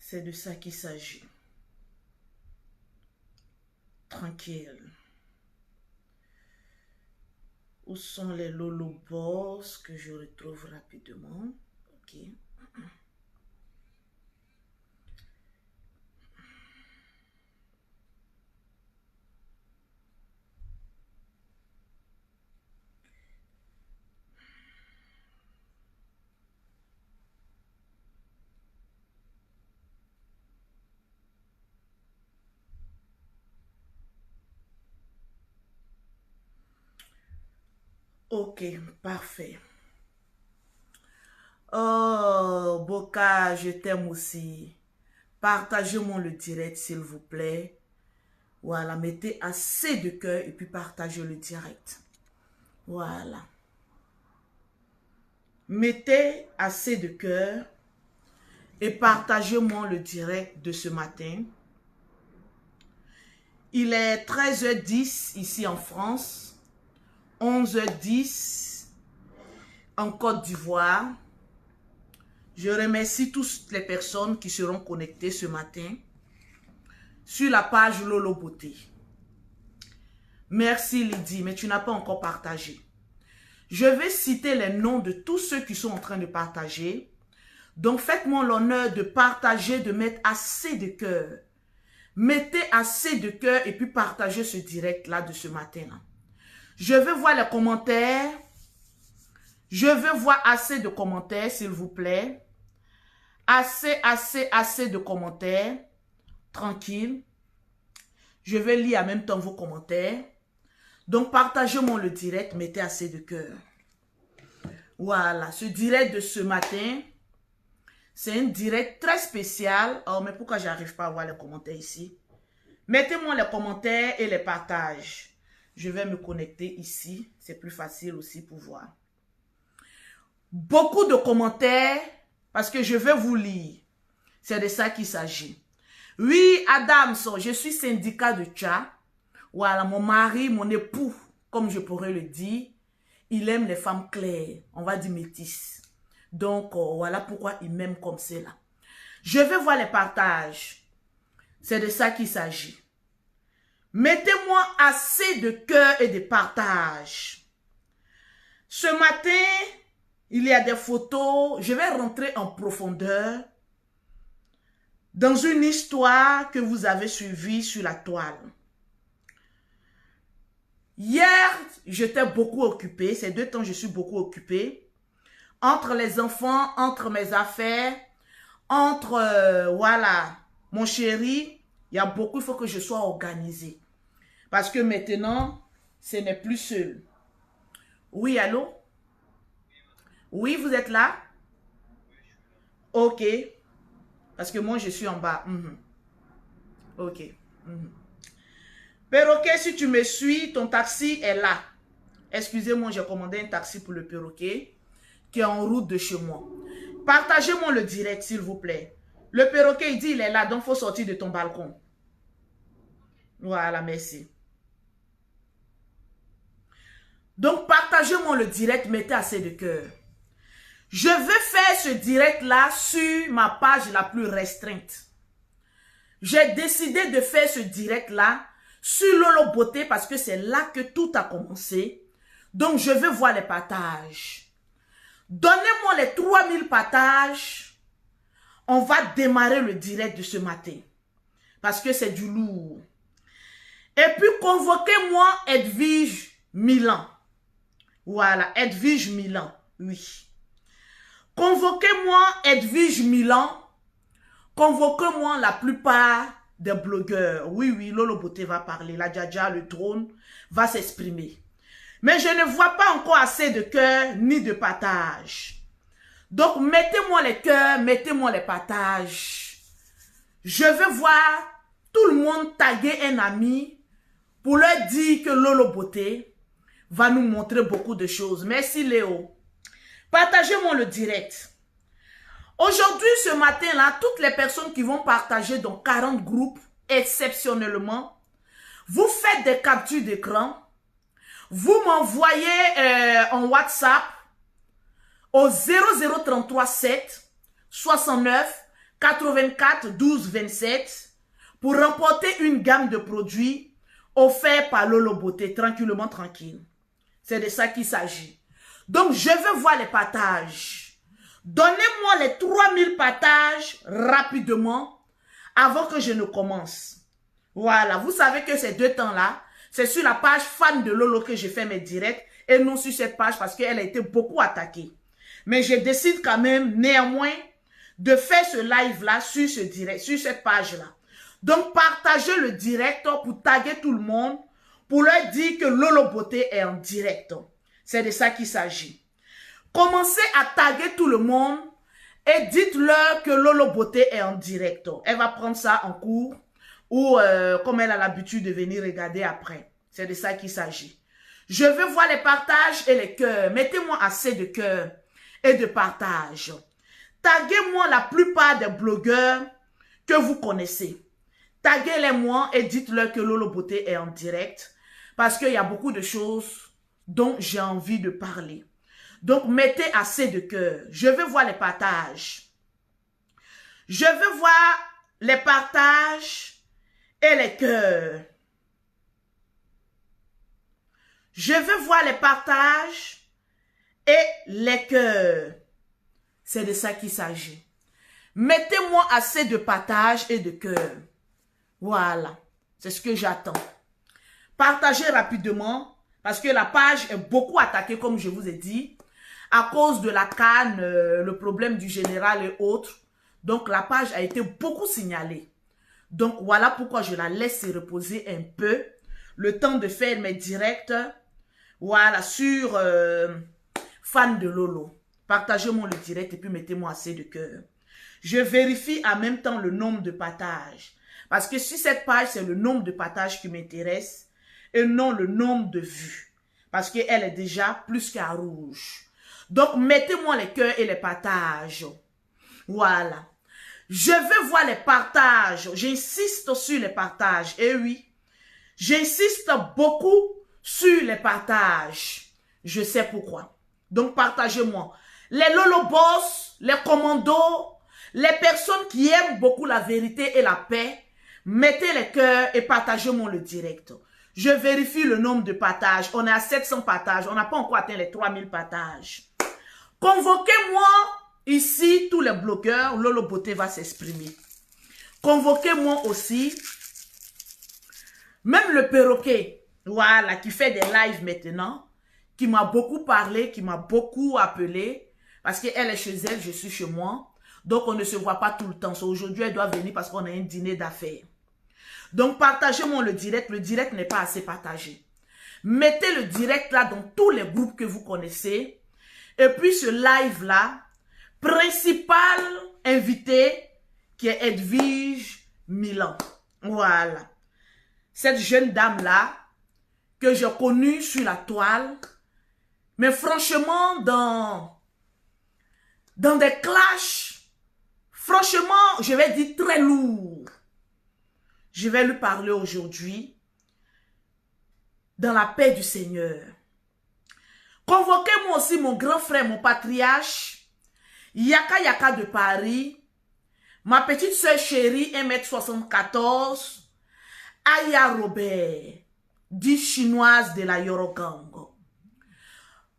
C'est de ça qu'il s'agit. Tranquille. Où sont les Lolo Boss que je retrouve rapidement? Ok. Ok, parfait. Oh, Boca, je t'aime aussi. Partagez-moi le direct, s'il vous plaît. Voilà, mettez assez de cœur et puis partagez le direct. Voilà. Mettez assez de cœur et partagez-moi le direct de ce matin. Il est 13h10 ici en France, 11h10 en Côte d'Ivoire. Je remercie toutes les personnes qui seront connectées ce matin sur la page Lolo Beauté. Merci Lydie, mais tu n'as pas encore partagé. Je vais citer les noms de tous ceux qui sont en train de partager. Donc faites-moi l'honneur de partager, de mettre assez de cœur. Mettez assez de cœur et puis partagez ce direct-là de ce matin-là. Je veux voir les commentaires. Je veux voir assez de commentaires, s'il vous plaît. Assez de commentaires. Tranquille. Je vais lire en même temps vos commentaires. Donc, partagez-moi le direct. Mettez assez de cœur. Voilà. Ce direct de ce matin, c'est un direct très spécial. Oh, mais pourquoi j'arrive pas à voir les commentaires ici? Mettez-moi les commentaires et les partages. Je vais me connecter ici. C'est plus facile aussi pour voir. Beaucoup de commentaires parce que je vais vous lire. C'est de ça qu'il s'agit. Oui, Adams, je suis syndicat de Tcha. Voilà, mon mari, mon époux, comme je pourrais le dire, il aime les femmes claires. On va dire métisses. Donc, voilà pourquoi il m'aime comme cela. Je vais voir les partages. C'est de ça qu'il s'agit. Mettez-moi assez de cœur et de partage. Ce matin, il y a des photos. Je vais rentrer en profondeur dans une histoire que vous avez suivie sur la toile. Hier, j'étais beaucoup occupée. Ces 2 temps, je suis beaucoup occupée. Entre les enfants, entre mes affaires, entre, voilà, mon chéri, il y a beaucoup, il faut que je sois organisée. Parce que maintenant, ce n'est plus seul. Oui, allô? Oui, vous êtes là? Ok. Parce que moi, je suis en bas. Ok. Perroquet, si tu me suis, ton taxi est là. Excusez-moi, j'ai commandé un taxi pour le perroquet qui est en route de chez moi. Partagez-moi le direct, s'il vous plaît. Le perroquet, il dit il est là, donc il faut sortir de ton balcon. Voilà, merci. Donc, partagez-moi le direct, mettez assez de cœur. Je vais faire ce direct-là sur ma page la plus restreinte. J'ai décidé de faire ce direct-là sur Lolo Beauté parce que c'est là que tout a commencé. Donc, je vais voir les partages. Donnez-moi les 3000 partages. On va démarrer le direct de ce matin. Parce que c'est du lourd. Et puis, convoquez-moi Edwige Milan. Voilà, Edwige Milan, oui. Convoquez-moi Edwige Milan. Convoquez-moi la plupart des blogueurs. Oui, oui, Lolo Beauté va parler. La Djadja, le trône, va s'exprimer. Mais je ne vois pas encore assez de cœur ni de partage. Donc, mettez-moi les cœurs, mettez-moi les partages. Je vais voir tout le monde taguer un ami pour leur dire que Lolo Beauté va nous montrer beaucoup de choses. Merci Léo. Partagez-moi le direct. Aujourd'hui, ce matin-là, toutes les personnes qui vont partager dans 40 groupes, exceptionnellement, vous faites des captures d'écran, vous m'envoyez en WhatsApp au 0033 7 69 84 12 27 pour remporter une gamme de produits offerts par Lolo Beauté, tranquillement tranquille. C'est de ça qu'il s'agit. Donc, je veux voir les partages. Donnez-moi les 3000 partages rapidement avant que je ne commence. Voilà, vous savez que ces deux temps-là, c'est sur la page fan de Lolo que je fais mes directs et non sur cette page parce qu'elle a été beaucoup attaquée. Mais je décide quand même, néanmoins, de faire ce live-là sur ce direct, sur cette page-là. Donc, partagez le direct pour taguer tout le monde, pour leur dire que Lolo Beauté est en direct. C'est de ça qu'il s'agit. Commencez à taguer tout le monde et dites-leur que Lolo Beauté est en direct. Elle va prendre ça en cours ou comme elle a l'habitude de venir regarder après. C'est de ça qu'il s'agit. Je veux voir les partages et les cœurs. Mettez-moi assez de cœurs et de partages. Taguez-moi la plupart des blogueurs que vous connaissez. Taguez-les-moi et dites-leur que Lolo Beauté est en direct. Parce qu'il y a beaucoup de choses dont j'ai envie de parler. Donc, mettez assez de cœur. Je veux voir les partages. Je veux voir les partages et les cœurs. Je veux voir les partages et les cœurs. C'est de ça qu'il s'agit. Mettez-moi assez de partages et de cœurs. Voilà. C'est ce que j'attends. Partagez rapidement parce que la page est beaucoup attaquée, comme je vous ai dit, à cause de la canne, le problème du général et autres. Donc, la page a été beaucoup signalée. Donc, voilà pourquoi je la laisse se reposer un peu. Le temps de faire mes directs. Voilà, sur fan de Lolo. Partagez-moi le direct et puis mettez-moi assez de cœur. Je vérifie en même temps le nombre de partages. Parce que sur cette page, c'est le nombre de partages qui m'intéresse et non le nombre de vues. Parce qu'elle est déjà plus qu'à rouge. Donc, mettez-moi les cœurs et les partages. Voilà. Je veux voir les partages. J'insiste sur les partages. Et oui, j'insiste beaucoup sur les partages. Je sais pourquoi. Donc, partagez-moi. Les Lolo Boss, les commandos, les personnes qui aiment beaucoup la vérité et la paix, mettez les cœurs et partagez-moi le direct. Je vérifie le nombre de partages. On est à 700 partages. On n'a pas encore atteint les 3000 partages. Convoquez-moi ici tous les blogueurs. Lolo Beauté va s'exprimer. Convoquez-moi aussi. Même le perroquet, voilà, qui fait des lives maintenant, qui m'a beaucoup parlé, qui m'a beaucoup appelé, parce qu'elle est chez elle, je suis chez moi. Donc, on ne se voit pas tout le temps. Aujourd'hui, elle doit venir parce qu'on a un dîner d'affaires. Donc, partagez-moi le direct. Le direct n'est pas assez partagé. Mettez le direct là dans tous les groupes que vous connaissez. Et puis, ce live-là, principal invité, qui est Edwige Milan. Voilà. Cette jeune dame-là, que j'ai connue sur la toile, mais franchement, dans des clashs, franchement, je vais dire très lourd. Je vais lui parler aujourd'hui dans la paix du Seigneur. Convoquez-moi aussi mon grand frère, mon patriarche, Yaka Yaka de Paris, ma petite soeur chérie, 1m74, Aya Robert, dit chinoise de la Yorogang.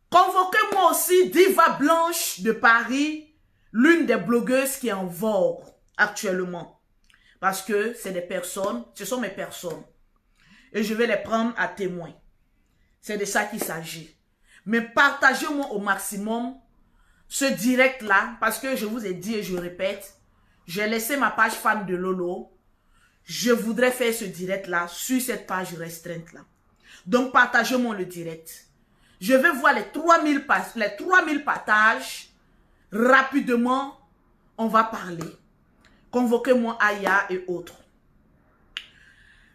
Convoquez-moi aussi Diva Blanche de Paris, l'une des blogueuses qui est en vogue actuellement. Parce que c'est des personnes, ce sont mes personnes. Et je vais les prendre à témoin. C'est de ça qu'il s'agit. Mais partagez-moi au maximum ce direct-là, parce que je vous ai dit et je répète, j'ai laissé ma page fan de Lolo. Je voudrais faire ce direct-là sur cette page restreinte-là. Donc, partagez-moi le direct. Je vais voir les 3000 partages. Rapidement, on va parler. Convoquez-moi Aya et autres.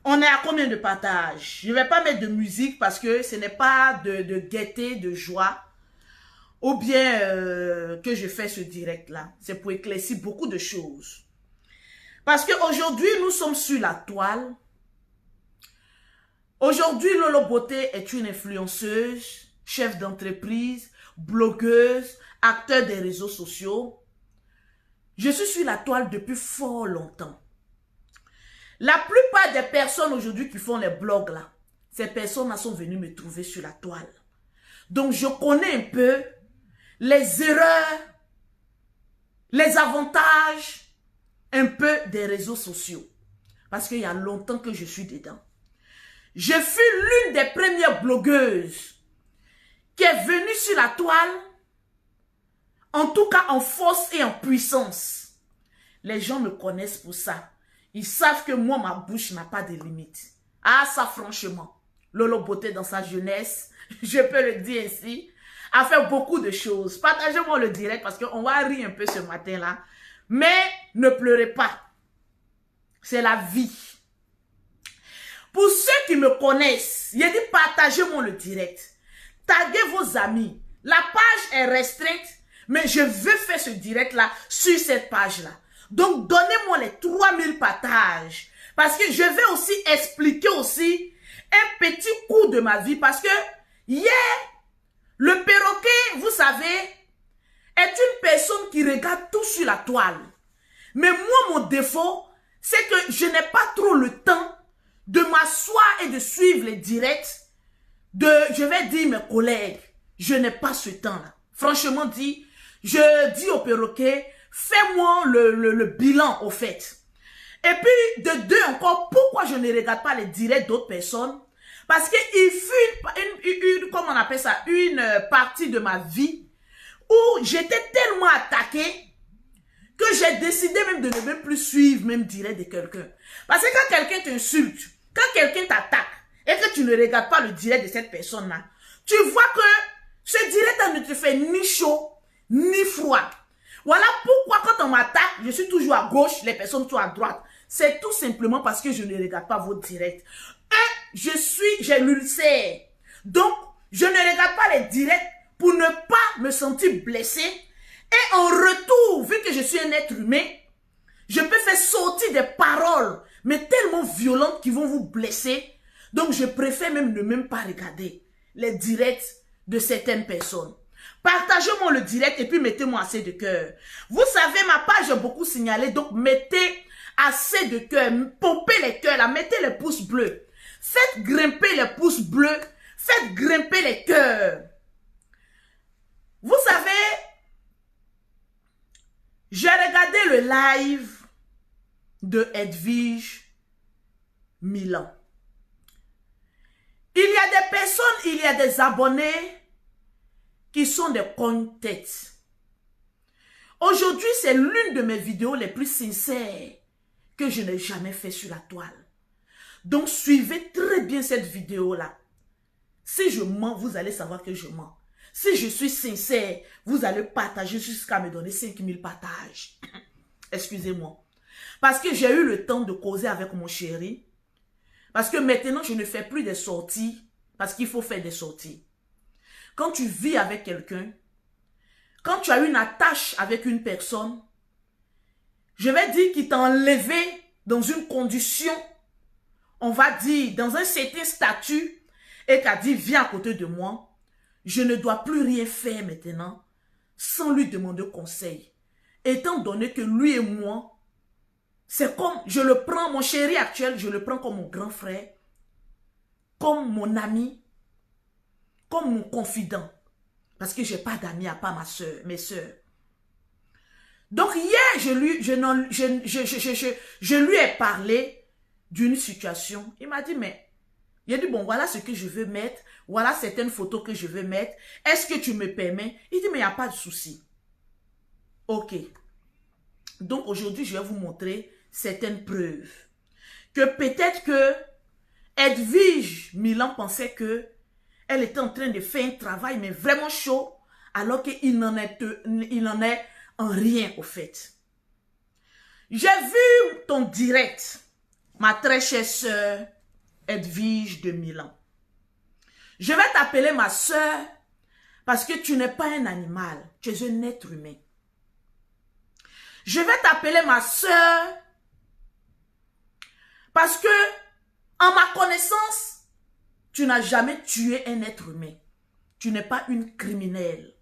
On est à combien de partages? Je ne vais pas mettre de musique parce que ce n'est pas de gaieté, de joie. Ou bien que je fais ce direct-là. C'est pour éclaircir beaucoup de choses. Parce qu'aujourd'hui, nous sommes sur la toile. Aujourd'hui, Lolo Beauté est une influenceuse, chef d'entreprise, blogueuse, acteur des réseaux sociaux. Je suis sur la toile depuis fort longtemps. La plupart des personnes aujourd'hui qui font les blogs là, ces personnes-là sont venues me trouver sur la toile. Donc je connais un peu les erreurs, les avantages, un peu des réseaux sociaux. Parce qu'il y a longtemps que je suis dedans. Je fus l'une des premières blogueuses qui est venue sur la toile, en tout cas en force et en puissance. Les gens me connaissent pour ça. Ils savent que moi, ma bouche n'a pas de limite. Ah, ça franchement, Lolo Beauté dans sa jeunesse, je peux le dire ainsi, a fait beaucoup de choses. Partagez-moi le direct parce qu'on va rire un peu ce matin-là. Mais ne pleurez pas. C'est la vie. Pour ceux qui me connaissent, il dit partagez-moi le direct. Taguez vos amis. La page est restreinte, mais je veux faire ce direct-là sur cette page-là. Donc, donnez-moi les 3000 partages. Parce que je vais aussi expliquer aussi un petit coup de ma vie. Parce que hier, le perroquet, vous savez, est une personne qui regarde tout sur la toile. Mais moi, mon défaut, c'est que je n'ai pas trop le temps de m'asseoir et de suivre les directs de, je vais dire, mes collègues. Je n'ai pas ce temps-là. Franchement dit, je dis au perroquet, fais-moi le bilan au fait. Et puis, de deux encore, pourquoi je ne regarde pas les directs d'autres personnes? Parce qu'il fut comment on appelle ça, une partie de ma vie où j'étais tellement attaquée que j'ai décidé même de ne même plus suivre même direct de quelqu'un. Parce que quand quelqu'un t'insulte, quand quelqu'un t'attaque et que tu ne regardes pas le direct de cette personne-là, tu vois que ce direct-là ne te fait ni chaud, ni froid. Voilà pourquoi quand on m'attaque, je suis toujours à gauche, les personnes sont à droite. C'est tout simplement parce que je ne regarde pas vos directs. J'ai l'ulcère. Donc, je ne regarde pas les directs pour ne pas me sentir blessé. Et en retour, vu que je suis un être humain, je peux faire sortir des paroles, mais tellement violentes qui vont vous blesser. Donc, je préfère même ne même pas regarder les directs de certaines personnes. Partagez-moi le direct et puis mettez-moi assez de cœur. Vous savez, ma page est beaucoup signalée, donc mettez assez de cœur, pompez les cœurs là, mettez les pouces bleus. Faites grimper les pouces bleus, faites grimper les cœurs. Vous savez, j'ai regardé le live de Edwige Milan. Il y a des personnes, il y a des abonnés qui sont des cogne-têtes. Aujourd'hui, c'est l'une de mes vidéos les plus sincères que je n'ai jamais fait sur la toile. Donc, suivez très bien cette vidéo-là. Si je mens, vous allez savoir que je mens. Si je suis sincère, vous allez partager jusqu'à me donner 5000 partages. Excusez-moi. Parce que j'ai eu le temps de causer avec mon chéri. Parce que maintenant, je ne fais plus des sorties. Parce qu'il faut faire des sorties. Quand tu vis avec quelqu'un, quand tu as une attache avec une personne, je vais dire qu'il t'a enlevé dans une condition, on va dire, dans un certain statut, et qu'a dit, viens à côté de moi, je ne dois plus rien faire maintenant sans lui demander conseil. Étant donné que lui et moi, c'est comme, je le prends, mon chéri actuel, je le prends comme mon grand frère, comme mon ami, comme mon confident. Parce que je n'ai pas d'amis à part mes soeurs. Donc hier, je lui ai parlé d'une situation. Il m'a dit, mais, il a dit, bon, voilà ce que je veux mettre. Voilà certaines photos que je veux mettre. Est-ce que tu me permets? Il dit, mais il n'y a pas de souci. Ok. Donc aujourd'hui, je vais vous montrer certaines preuves. Que peut-être que Edwige Milan pensait que elle était en train de faire un travail, mais vraiment chaud, alors qu'il n'en est en rien au fait. J'ai vu ton direct, ma très chère sœur Edwige de Milan. Je vais t'appeler ma sœur parce que tu n'es pas un animal, tu es un être humain. Je vais t'appeler ma sœur parce que, en ma connaissance, tu n'as jamais tué un être humain. Tu n'es pas une criminelle.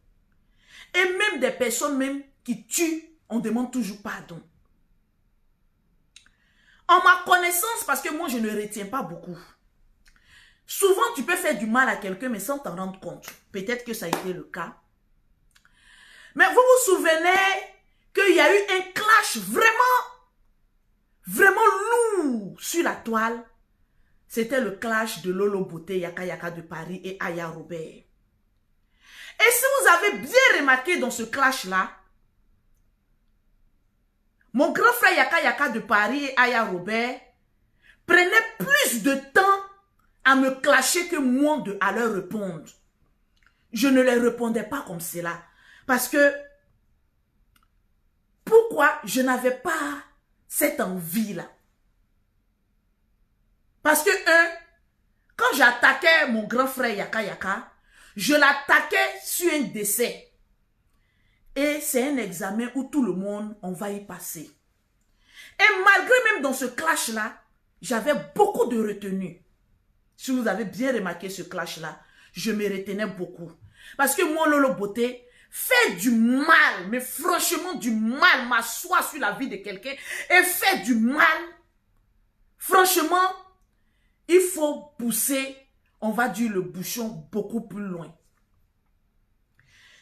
Et même des personnes même qui tuent, on demande toujours pardon. En ma connaissance, parce que moi, je ne retiens pas beaucoup. Souvent, tu peux faire du mal à quelqu'un, mais sans t'en rendre compte. Peut-être que ça a été le cas. Mais vous vous souvenez qu'il y a eu un clash vraiment lourd sur la toile. C'était le clash de Lolo Beauté, Yaka Yaka de Paris et Aya Robert. Et si vous avez bien remarqué dans ce clash-là, mon grand frère Yaka Yaka de Paris et Aya Robert prenaient plus de temps à me clasher que moi à leur répondre. Je ne leur répondais pas comme cela. Parce que, pourquoi je n'avais pas cette envie-là? Parce que, quand j'attaquais mon grand frère Yaka Yaka, je l'attaquais sur un décès. Et c'est un examen où tout le monde, on va y passer. Et malgré même dans ce clash-là, j'avais beaucoup de retenue. Si vous avez bien remarqué ce clash-là, je me retenais beaucoup. Parce que moi, Lolo Beauté, fait du mal, mais franchement du mal, m'asseoir sur la vie de quelqu'un et fait du mal. Franchement, il faut pousser, on va dire le bouchon beaucoup plus loin.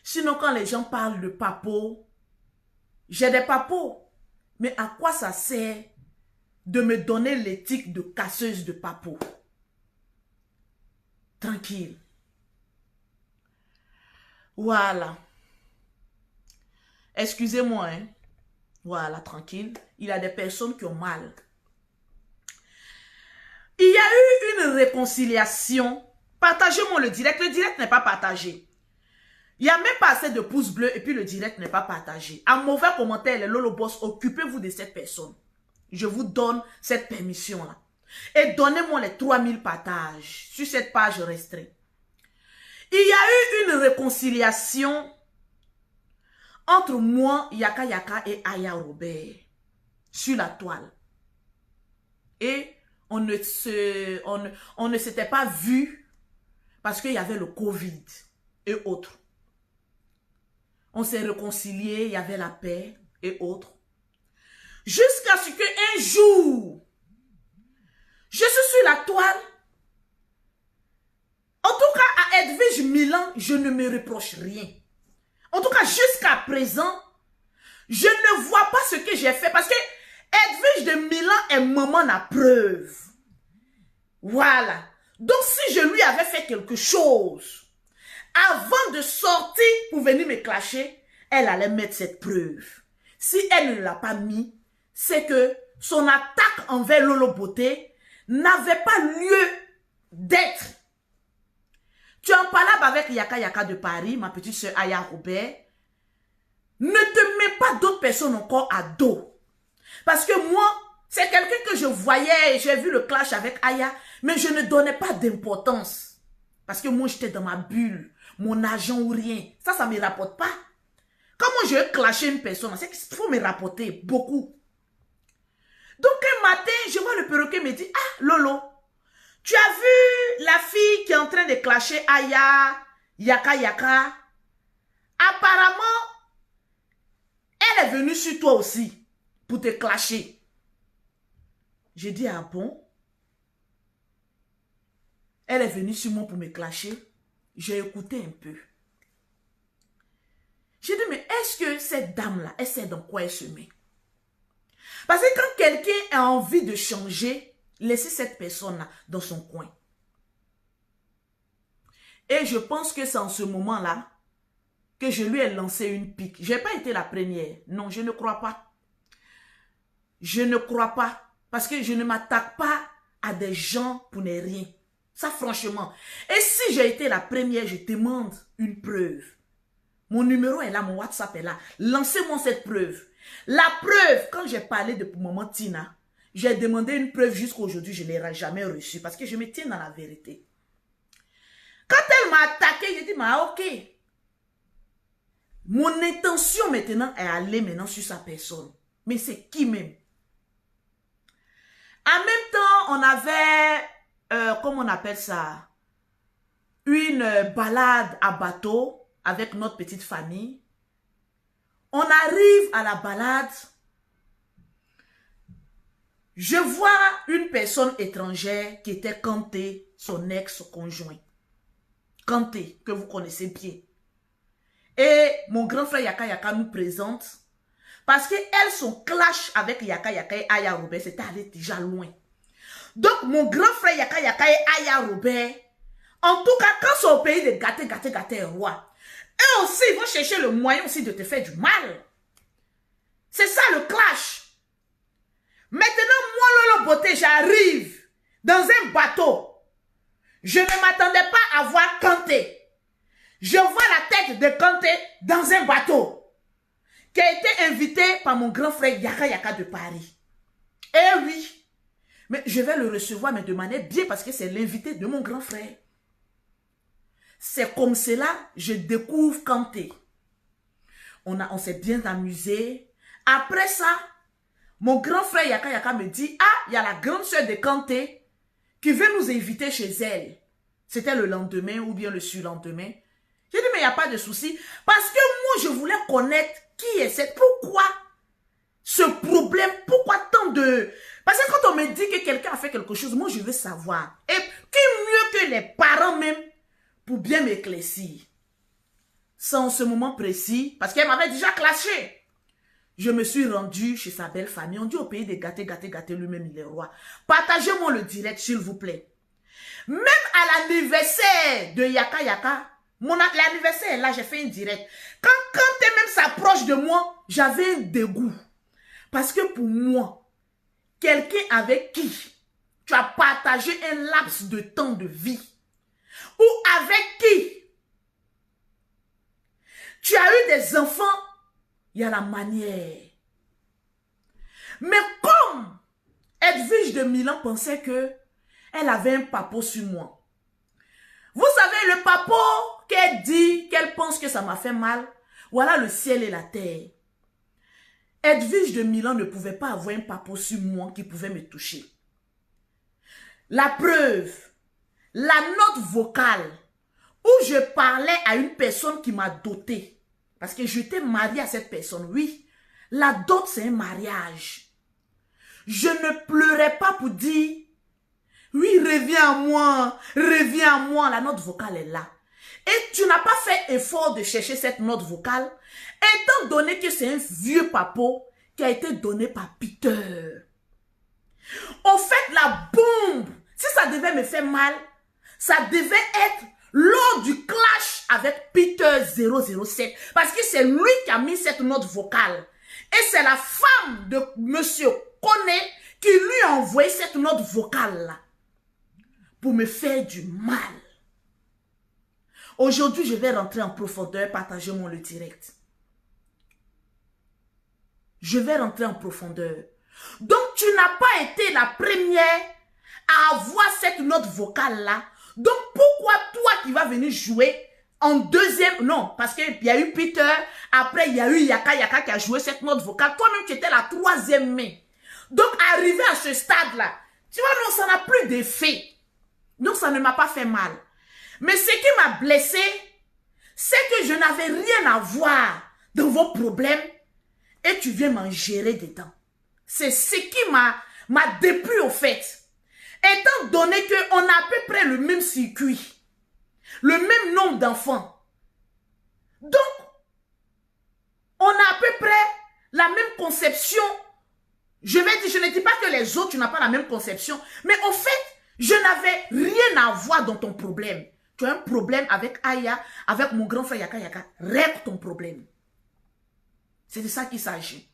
Sinon, quand les gens parlent de papo, j'ai des papos. Mais à quoi ça sert de me donner l'éthique de casseuse de papo? Tranquille. Voilà. Excusez-moi, hein. Voilà, tranquille. Il y a des personnes qui ont mal. Il y a eu une réconciliation. Partagez-moi le direct. Le direct n'est pas partagé. Il n'y a même pas assez de pouces bleus et puis le direct n'est pas partagé. En mauvais commentaire, les Lolo Boss, occupez-vous de cette personne. Je vous donne cette permission-là. Et donnez-moi les 3000 partages sur cette page restreinte. Il y a eu une réconciliation entre moi, Yaka Yaka et Aya Robert sur la toile. Et on ne s'était pas vu parce qu'il y avait le Covid et autres. On s'est réconcilié, il y avait la paix et autres. Jusqu'à ce qu'un jour, je suis sur la toile. En tout cas, à Edwige Milan, je ne me reproche rien. En tout cas, jusqu'à présent, je ne vois pas ce que j'ai fait. Parce que Edwige de Milan est maman à preuve. Voilà. Donc, si je lui avais fait quelque chose, avant de sortir pour venir me clasher, elle allait mettre cette preuve. Si elle ne l'a pas mis, c'est que son attaque envers Lolo Beauté n'avait pas lieu d'être. Tu en parlais avec Yaka Yaka de Paris, ma petite soeur Aya Robert. Ne te mets pas d'autres personnes encore à dos. Parce que moi, c'est quelqu'un que je voyais, j'ai vu le clash avec Aya, mais je ne donnais pas d'importance. Parce que moi, j'étais dans ma bulle, mon argent ou rien. Ça ne me rapporte pas. Quand moi, je vais clasher une personne, c'est qu'il faut me rapporter beaucoup. Donc, un matin, je vois le perroquet me dire, « Ah, Lolo, tu as vu la fille qui est en train de clasher Aya, Yaka Yaka? Apparemment, elle est venue sur toi aussi pour te clasher. » J'ai dit, « Ah bon? Elle est venue sur moi pour me clasher. » J'ai écouté un peu. J'ai dit, mais est-ce que cette dame-là, elle sait dans quoi elle se met? Parce que quand quelqu'un a envie de changer, laissez cette personne-là dans son coin. Et je pense que c'est en ce moment-là que je lui ai lancé une pique. Je n'ai pas été la première. Non, je ne crois pas. Je ne crois pas. Parce que je ne m'attaque pas à des gens pour ne rien. Ça, franchement. Et si j'ai été la première, je demande une preuve. Mon numéro est là, mon WhatsApp est là. Lancez-moi cette preuve. La preuve, quand j'ai parlé de maman Tina, j'ai demandé une preuve jusqu'à aujourd'hui, je ne l'ai jamais reçue parce que je me tiens dans la vérité. Quand elle m'a attaqué, j'ai dit, mais ok. Mon intention maintenant est aller maintenant sur sa personne. Mais c'est qui même? En même temps, on avait, comment on appelle ça? Une balade à bateau avec notre petite famille. On arrive à la balade. Je vois une personne étrangère qui était Kanté, son ex-conjoint. Kanté, que vous connaissez bien. Et mon grand frère Yaka Yaka nous présente. Parce qu'elle, son clash avec Yaka Yaka et Aya Robert, c'était allé déjà loin. Donc, mon grand frère Yaka Yaka et Aya Robert, en tout cas, quand c'est au pays de gâter un roi, eux aussi, ils vont chercher le moyen aussi de te faire du mal. C'est ça le clash. Maintenant, moi, Lolo Beauté, j'arrive dans un bateau. Je ne m'attendais pas à voir Kanté. Je vois la tête de Kanté dans un bateau qui a été invité par mon grand frère Yaka Yaka de Paris. Eh oui, mais je vais le recevoir, mais de manière bien, parce que c'est l'invité de mon grand frère. C'est comme cela, je découvre Kanté. On s'est bien amusé. Après ça, mon grand frère Yaka Yaka me dit, ah, il y a la grande soeur de Kanté qui veut nous inviter chez elle. C'était le lendemain ou bien le surlendemain. J'ai dit, mais il n'y a pas de souci. Parce que moi, je voulais connaître qui est cette. Pourquoi ce problème? Pourquoi tant de... Parce que quand on me dit que quelqu'un a fait quelque chose, moi, je veux savoir. Et qui mieux que les parents même pour bien m'éclaircir. C'est en ce moment précis, parce qu'elle m'avait déjà clashé. Je me suis rendu chez sa belle famille. On dit au pays de gâter, lui-même il est roi. Partagez-moi le direct, s'il vous plaît. Même à l'anniversaire de Yaka Yaka, l'anniversaire là, j'ai fait un direct. Quand elle même s'approche de moi, j'avais un dégoût. Parce que pour moi, quelqu'un avec qui tu as partagé un laps de temps de vie, ou avec qui tu as eu des enfants, il y a la manière. Mais comme Edwige de Milan pensait que elle avait un papo sur moi. Vous savez, le papo qu'elle dit, qu'elle pense que ça m'a fait mal, voilà le ciel et la terre. Edwige de Milan ne pouvait pas avoir un papo sur moi qui pouvait me toucher. La preuve, la note vocale où je parlais à une personne qui m'a doté, parce que j'étais mariée à cette personne, oui, la dot c'est un mariage. Je ne pleurais pas pour dire, oui, reviens à moi, la note vocale est là. Et tu n'as pas fait effort de chercher cette note vocale, étant donné que c'est un vieux papo qui a été donné par Peter. Au fait, la bombe, si ça devait me faire mal, ça devait être lors du clash avec Peter 007. Parce que c'est lui qui a mis cette note vocale. Et c'est la femme de Monsieur Koné qui lui a envoyé cette note vocale-là pour me faire du mal. Aujourd'hui, je vais rentrer en profondeur, partagez-moi le direct. Je vais rentrer en profondeur. Donc, tu n'as pas été la première à avoir cette note vocale-là. Donc, pourquoi toi qui vas venir jouer en deuxième... Non, parce qu'il y a eu Peter, après il y a eu Yaka Yaka qui a joué cette note vocale. Toi-même, tu étais la troisième main. Donc, arrivé à ce stade-là, tu vois, non, ça n'a plus d'effet. Donc, ça ne m'a pas fait mal. Mais ce qui m'a blessé, c'est que je n'avais rien à voir dans vos problèmes et tu viens m'en gérer dedans. C'est ce qui m'a déplu au fait. Étant donné qu'on a à peu près le même circuit, le même nombre d'enfants. Donc, on a à peu près la même conception. Je ne dis pas que les autres, tu n'as pas la même conception. Mais au fait, je n'avais rien à voir dans ton problème. Tu as un problème avec Aya, avec mon grand frère Yaka Yaka. Règle ton problème. C'est de ça qu'il s'agit.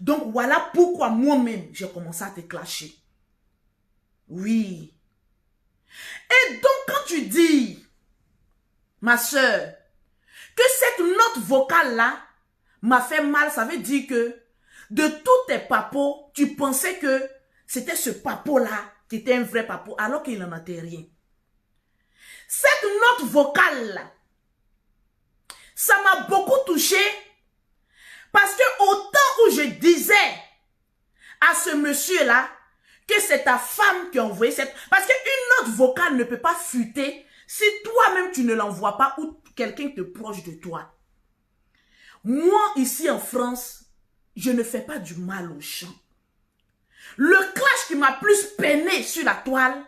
Donc voilà pourquoi moi-même, j'ai commencé à te clasher. Oui. Et donc quand tu dis, ma soeur, que cette note vocale-là m'a fait mal, ça veut dire que de tous tes papos, tu pensais que c'était ce papo-là qui était un vrai papo, alors qu'il n'en était rien. Cette note vocale-là, ça m'a beaucoup touché parce que au temps où je disais à ce monsieur-là que c'est ta femme qui a envoyé cette... Parce qu'une note vocale ne peut pas fuiter si toi-même tu ne l'envoies pas ou quelqu'un te proche de toi. Moi, ici en France, je ne fais pas du mal aux gens. Le clash qui m'a plus peiné sur la toile,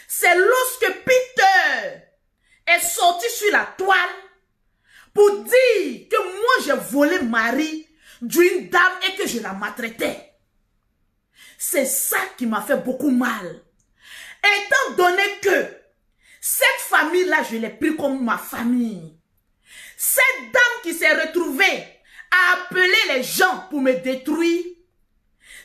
c'est lorsque Peter est sorti sur la toile pour dire que moi j'ai volé Marie d'une dame et que je la maltraitais. C'est ça qui m'a fait beaucoup mal. Étant donné que cette famille-là, je l'ai pris comme ma famille. Cette dame qui s'est retrouvée à appeler les gens pour me détruire,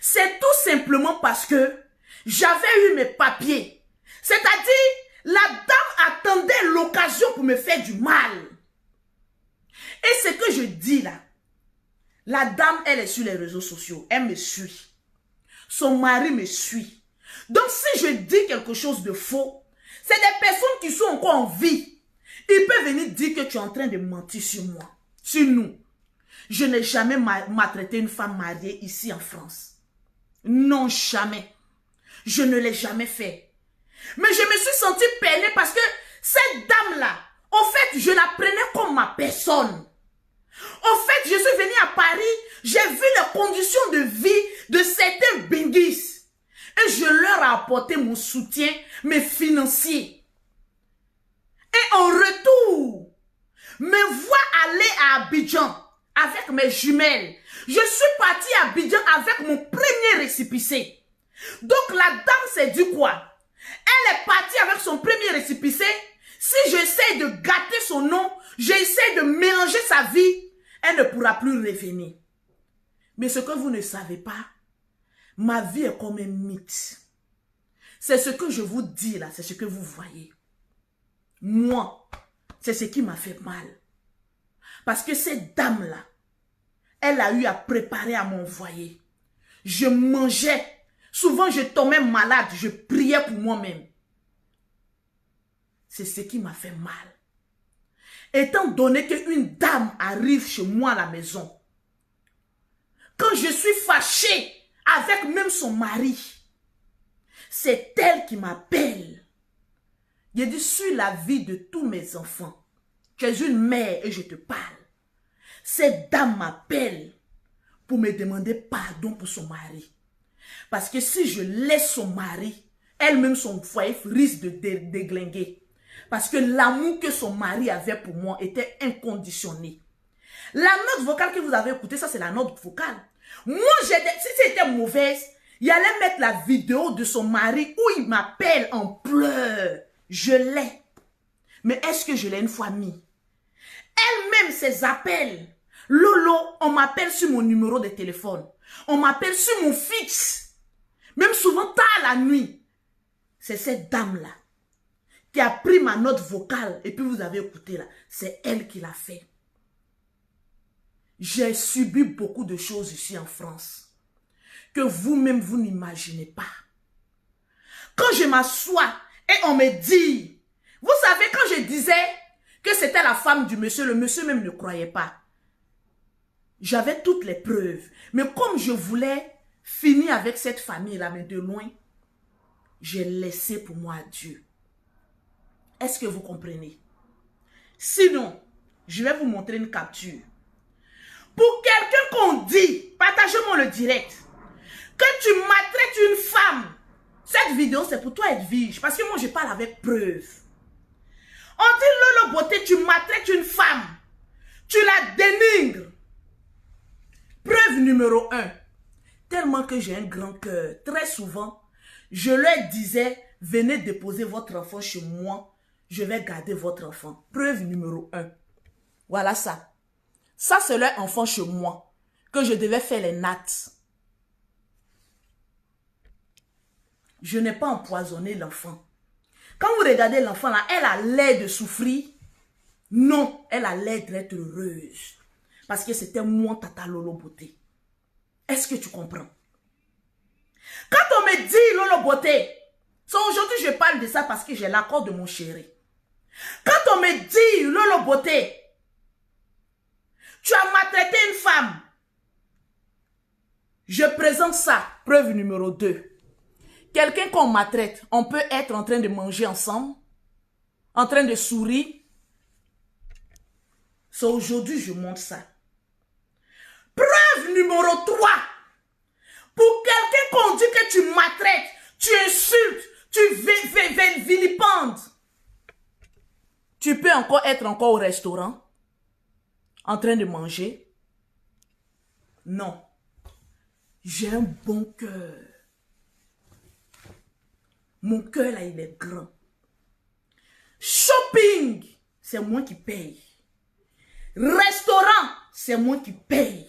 c'est tout simplement parce que j'avais eu mes papiers. C'est-à-dire, la dame attendait l'occasion pour me faire du mal. Et ce que je dis là, la dame, elle est sur les réseaux sociaux, elle me suit. Son mari me suit. Donc si je dis quelque chose de faux, c'est des personnes qui sont encore en vie. Ils peuvent venir dire que tu es en train de mentir sur moi, sur nous. Je n'ai jamais maltraité une femme mariée ici en France. Non, jamais. Je ne l'ai jamais fait. Mais je me suis sentie peinée parce que cette dame-là, en fait, je la prenais comme ma personne. En fait, je suis venue à Paris, j'ai vu les conditions de vie de certains binguis. Et je leur ai apporté mon soutien, mes financiers. Et en retour, me voir aller à Abidjan avec mes jumelles. Je suis partie à Abidjan avec mon premier récépissé. Donc la dame s'est dit quoi? Elle est partie avec son premier récépissé. Si j'essaie de gâter son nom, j'essaie de mélanger sa vie, elle ne pourra plus revenir. Mais ce que vous ne savez pas, ma vie est comme un mythe. C'est ce que je vous dis là, c'est ce que vous voyez. Moi, c'est ce qui m'a fait mal. Parce que cette dame-là, elle a eu à préparer à m'envoyer. Je mangeais. Souvent, je tombais malade. Je priais pour moi-même. C'est ce qui m'a fait mal. Étant donné qu'une dame arrive chez moi à la maison, quand je suis fâchée avec même son mari, c'est elle qui m'appelle. Je dis sur la vie de tous mes enfants. Tu es une mère et je te parle. Cette dame m'appelle pour me demander pardon pour son mari. Parce que si je laisse son mari, elle-même son foyer risque de déglinguer. Parce que l'amour que son mari avait pour moi était inconditionnel. La note vocale que vous avez écoutée, ça c'est la note vocale. Moi, si c'était mauvaise, il allait mettre la vidéo de son mari où il m'appelle en pleurs. Je l'ai. Mais est-ce que je l'ai une fois mis? Elle-même, ses appels. Lolo, on m'appelle sur mon numéro de téléphone. On m'appelle sur mon fixe. Même souvent tard la nuit. C'est cette dame-là qui a pris ma note vocale et puis vous avez écouté là. C'est elle qui l'a fait. J'ai subi beaucoup de choses ici en France que vous-même, vous n'imaginez pas. Quand je m'assois et on me dit, vous savez, quand je disais que c'était la femme du monsieur, le monsieur même ne croyait pas. J'avais toutes les preuves. Mais comme je voulais finir avec cette famille-là, mais de loin, j'ai laissé pour moi Dieu. Est-ce que vous comprenez? Sinon, je vais vous montrer une capture. Pour quelqu'un qu'on dit, partagez-moi le direct, que tu maltraites une femme, cette vidéo c'est pour toi Edwige, parce que moi je parle avec preuve. On dit Lolo Beauté, tu maltraites une femme, tu la dénigres. Preuve numéro 1, tellement que j'ai un grand cœur, très souvent, je leur disais, venez déposer votre enfant chez moi, je vais garder votre enfant. Preuve numéro 1, voilà ça. Ça, c'est leur enfant chez moi, que je devais faire les nattes. Je n'ai pas empoisonné l'enfant. Quand vous regardez l'enfant là, elle a l'air de souffrir. Non, elle a l'air d'être heureuse. Parce que c'était moi, Tata Lolo Beauté. Est-ce que tu comprends? Quand on me dit Lolo Beauté, aujourd'hui je parle de ça parce que j'ai l'accord de mon chéri. Quand on me dit Lolo Beauté, tu as maltraité une femme. Je présente ça. Preuve numéro 2. Quelqu'un qu'on maltraite, on peut être en train de manger ensemble, en train de sourire. C'est aujourd'hui je montre ça. numéro 3. Pour quelqu'un qu'on dit que tu maltraites, tu insultes, tu vilipendes. Tu peux encore être encore au restaurant, en train de manger. Non. J'ai un bon cœur. Mon cœur là, il est grand. Shopping, c'est moi qui paye. Restaurant, c'est moi qui paye.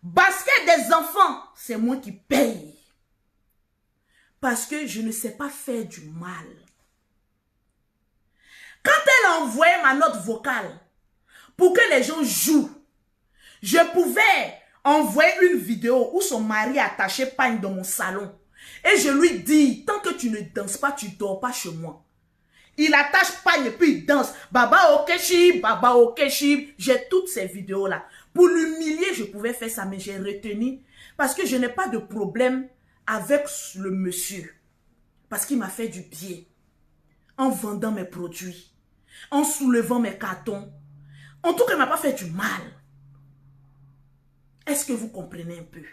Basket des enfants, c'est moi qui paye. Parce que je ne sais pas faire du mal. Quand elle a envoyé ma note vocale pour que les gens jouent, je pouvais envoyer une vidéo où son mari a attaché pagne dans mon salon. Et je lui dis, tant que tu ne danses pas, tu ne dors pas chez moi. Il attache pagne et puis il danse. Baba Okeshi, Baba Okeshi. J'ai toutes ces vidéos-là. Pour l'humilier, je pouvais faire ça, mais j'ai retenu. Parce que je n'ai pas de problème avec le monsieur. Parce qu'il m'a fait du bien. En vendant mes produits. En soulevant mes cartons. En tout cas, il ne m'a pas fait du mal. Est-ce que vous comprenez un peu?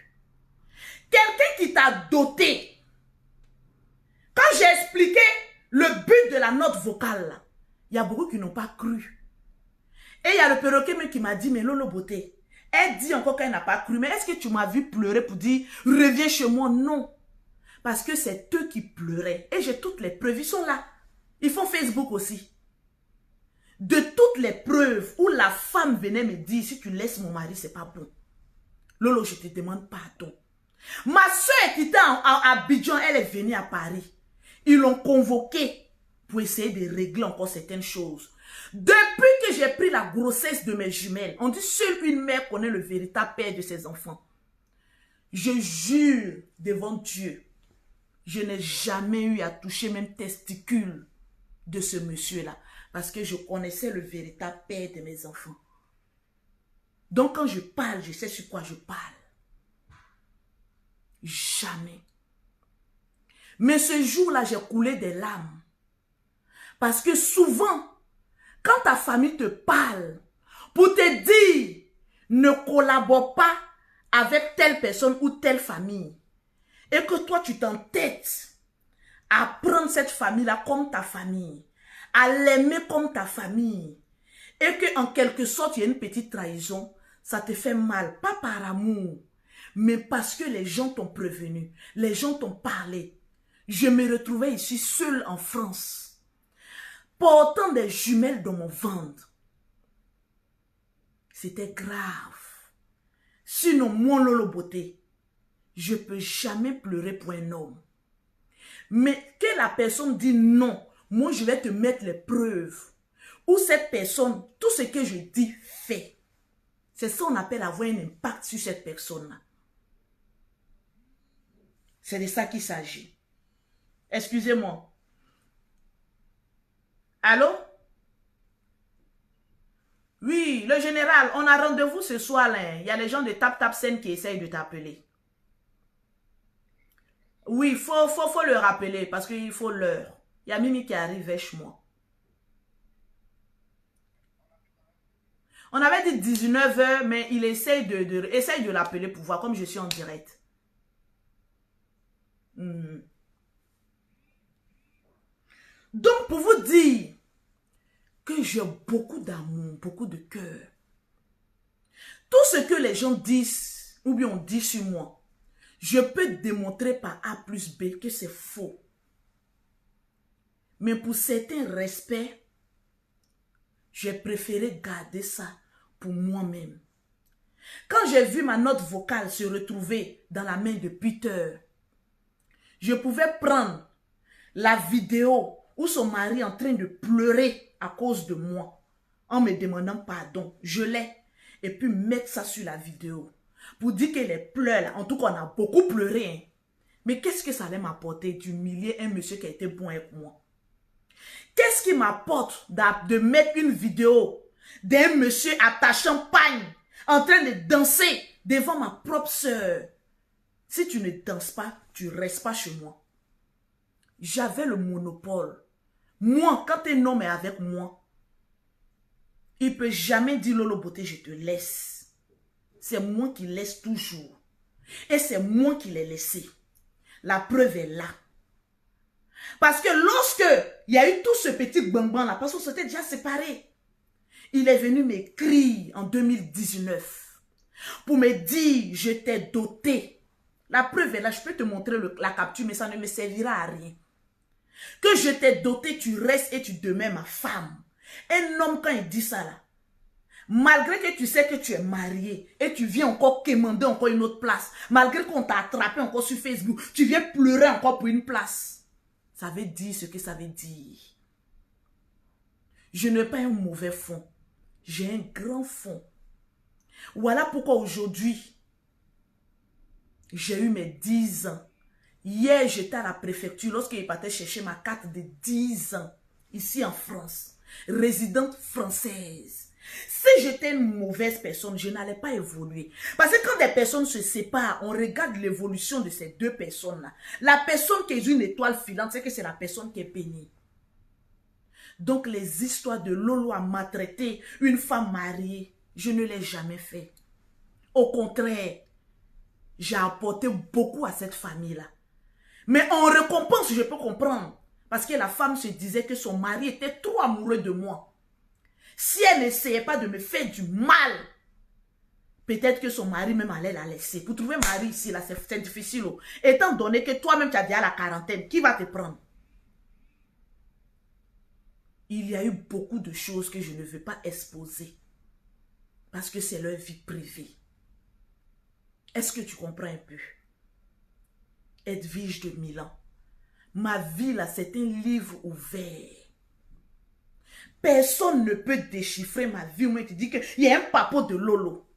Quelqu'un qui t'a doté. Quand j'ai expliqué le but de la note vocale, il y a beaucoup qui n'ont pas cru. Et il y a le perroquet même qui m'a dit, mais Lolo Beauté, elle dit encore qu'elle n'a pas cru. Mais est-ce que tu m'as vu pleurer pour dire, reviens chez moi? Non. Parce que c'est eux qui pleuraient. Et j'ai toutes les preuves, ils sont là. Ils font Facebook aussi. De toutes les preuves où la femme venait me dire, si tu laisses mon mari, c'est pas bon. Lolo, je te demande pardon. Ma soeur qui était à Abidjan, elle est venue à Paris. Ils l'ont convoquée pour essayer de régler encore certaines choses. Depuis que j'ai pris la grossesse de mes jumelles, on dit seule une mère connaît le véritable père de ses enfants. Je jure devant Dieu, je n'ai jamais eu à toucher même testicule de ce monsieur-là. Parce que je connaissais le véritable père de mes enfants. Donc quand je parle, je sais sur quoi je parle. Jamais. Mais ce jour-là, j'ai coulé des larmes. Parce que souvent, quand ta famille te parle, pour te dire, ne collabore pas avec telle personne ou telle famille, et que toi, tu t'entêtes à prendre cette famille-là comme ta famille, à l'aimer comme ta famille, et qu'en quelque sorte, il y a une petite trahison, ça te fait mal, pas par amour, mais parce que les gens t'ont prévenu, les gens t'ont parlé. Je me retrouvais ici seule en France, portant des jumelles dans mon ventre. C'était grave. Sinon, mon Lolo Beauté, je ne peux jamais pleurer pour un homme. Mais que la personne dit non, moi je vais te mettre les preuves. Ou cette personne, tout ce que je dis, fait. C'est ça qu'on appelle avoir un impact sur cette personne-là. C'est de ça qu'il s'agit. Excusez-moi. Allô? Oui, le général, on a rendez-vous ce soir. Là. Il y a les gens de Tap Scène qui essayent de t'appeler. Oui, il faut le rappeler parce qu'il faut l'heure. Il y a Mimi qui arrive vers moi. On avait dit 19 h, mais il essaye de l'appeler pour voir comme je suis en direct. Donc, pour vous dire que j'ai beaucoup d'amour, beaucoup de cœur. Tout ce que les gens disent, ou bien on dit sur moi, je peux démontrer par A plus B que c'est faux. Mais pour certains respects, j'ai préféré garder ça pour moi-même. Quand j'ai vu ma note vocale se retrouver dans la main de Peter, je pouvais prendre la vidéo où son mari est en train de pleurer à cause de moi, en me demandant pardon. Je l'ai. Et puis mettre ça sur la vidéo. Pour dire que les pleurs, là, en tout cas, on a beaucoup pleuré. Hein. Mais qu'est-ce que ça allait m'apporter d'humilier un monsieur qui a été bon avec moi? Qu'est-ce qui m'apporte de mettre une vidéo d'un monsieur attachant pagne, en train de danser devant ma propre soeur? Si tu ne danses pas, tu ne restes pas chez moi. J'avais le monopole. Moi, quand un homme est avec moi, il ne peut jamais dire Lolo Beauté, je te laisse. C'est moi qui laisse toujours. Et c'est moi qui l'ai laissé. La preuve est là. Parce que lorsque il y a eu tout ce petit bang-bang là, parce qu'on s'était déjà séparés, il est venu m'écrire en 2019 pour me dire, je t'ai doté. La preuve est là, je peux te montrer la capture, mais ça ne me servira à rien. Que je t'ai doté, tu restes et tu demeures ma femme. Un homme, quand il dit ça là, malgré que tu sais que tu es marié et tu viens encore quémander encore une autre place, malgré qu'on t'a attrapé encore sur Facebook, tu viens pleurer encore pour une place. Ça veut dire ce que ça veut dire. Je n'ai pas un mauvais fond. J'ai un grand fond. Voilà pourquoi aujourd'hui, j'ai eu mes 10 ans. Hier, j'étais à la préfecture lorsqu'il partait chercher ma carte de 10 ans, ici en France, résidente française. Si j'étais une mauvaise personne, je n'allais pas évoluer. Parce que quand des personnes se séparent, on regarde l'évolution de ces deux personnes-là. La personne qui est une étoile filante, c'est que c'est la personne qui est bénie. Donc les histoires de Lolo à maltraiter une femme mariée, je ne l'ai jamais fait. Au contraire, j'ai apporté beaucoup à cette famille-là. Mais en récompense, je peux comprendre. Parce que la femme se disait que son mari était trop amoureux de moi. Si elle n'essayait pas de me faire du mal, peut-être que son mari même allait la laisser. Pour trouver un mari ici, là, c'est difficile. Étant donné que toi-même, tu as déjà la quarantaine, qui va te prendre? Il y a eu beaucoup de choses que je ne veux pas exposer. Parce que c'est leur vie privée. Est-ce que tu comprends un peu? Edwige de Milan. Ma vie, là, c'est un livre ouvert. Personne ne peut déchiffrer ma vie. Moi, tu dis qu'il y a un papo de Lolo.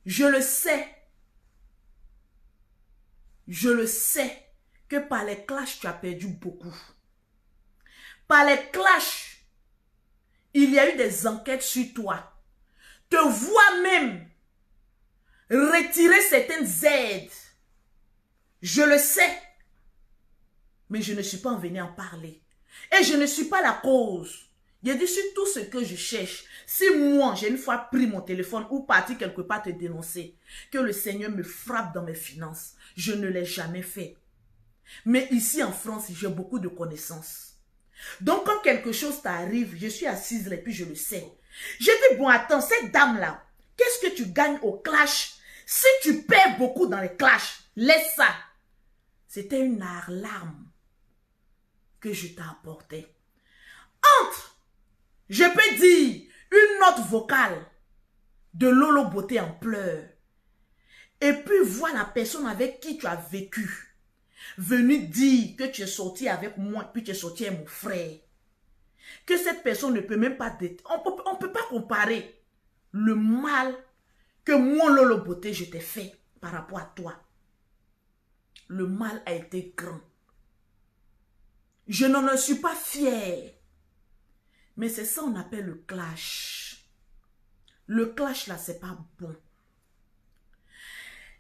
Je le sais. Je le sais que par les clashs, tu as perdu beaucoup. Par les clashs, il y a eu des enquêtes sur toi. Te vois même retirer certaines aides. Je le sais. Mais je ne suis pas en venue en parler. Et je ne suis pas la cause. Il dit sur tout ce que je cherche. Si moi, j'ai une fois pris mon téléphone ou parti quelque part te dénoncer, que le Seigneur me frappe dans mes finances, je ne l'ai jamais fait. Mais ici en France, j'ai beaucoup de connaissances. Donc quand quelque chose t'arrive, je suis assise là et puis je le sais. J'ai dit, bon attends, cette dame-là, qu'est-ce que tu gagnes au clash? Si tu perds beaucoup dans les clashs, laisse ça. C'était une alarme que je t'ai apportée. Entre, je peux dire, une note vocale de Lolo Beauté en pleurs. Et puis voir la personne avec qui tu as vécu. Venu dire que tu es sorti avec moi, puis tu es sorti avec mon frère. Que cette personne ne peut même pas... On peut pas comparer le mal que moi, Lolo Beauté, je t'ai fait par rapport à toi. Le mal a été grand. Je n'en suis pas fière. Mais c'est ça qu'on appelle le clash. Le clash là, c'est pas bon.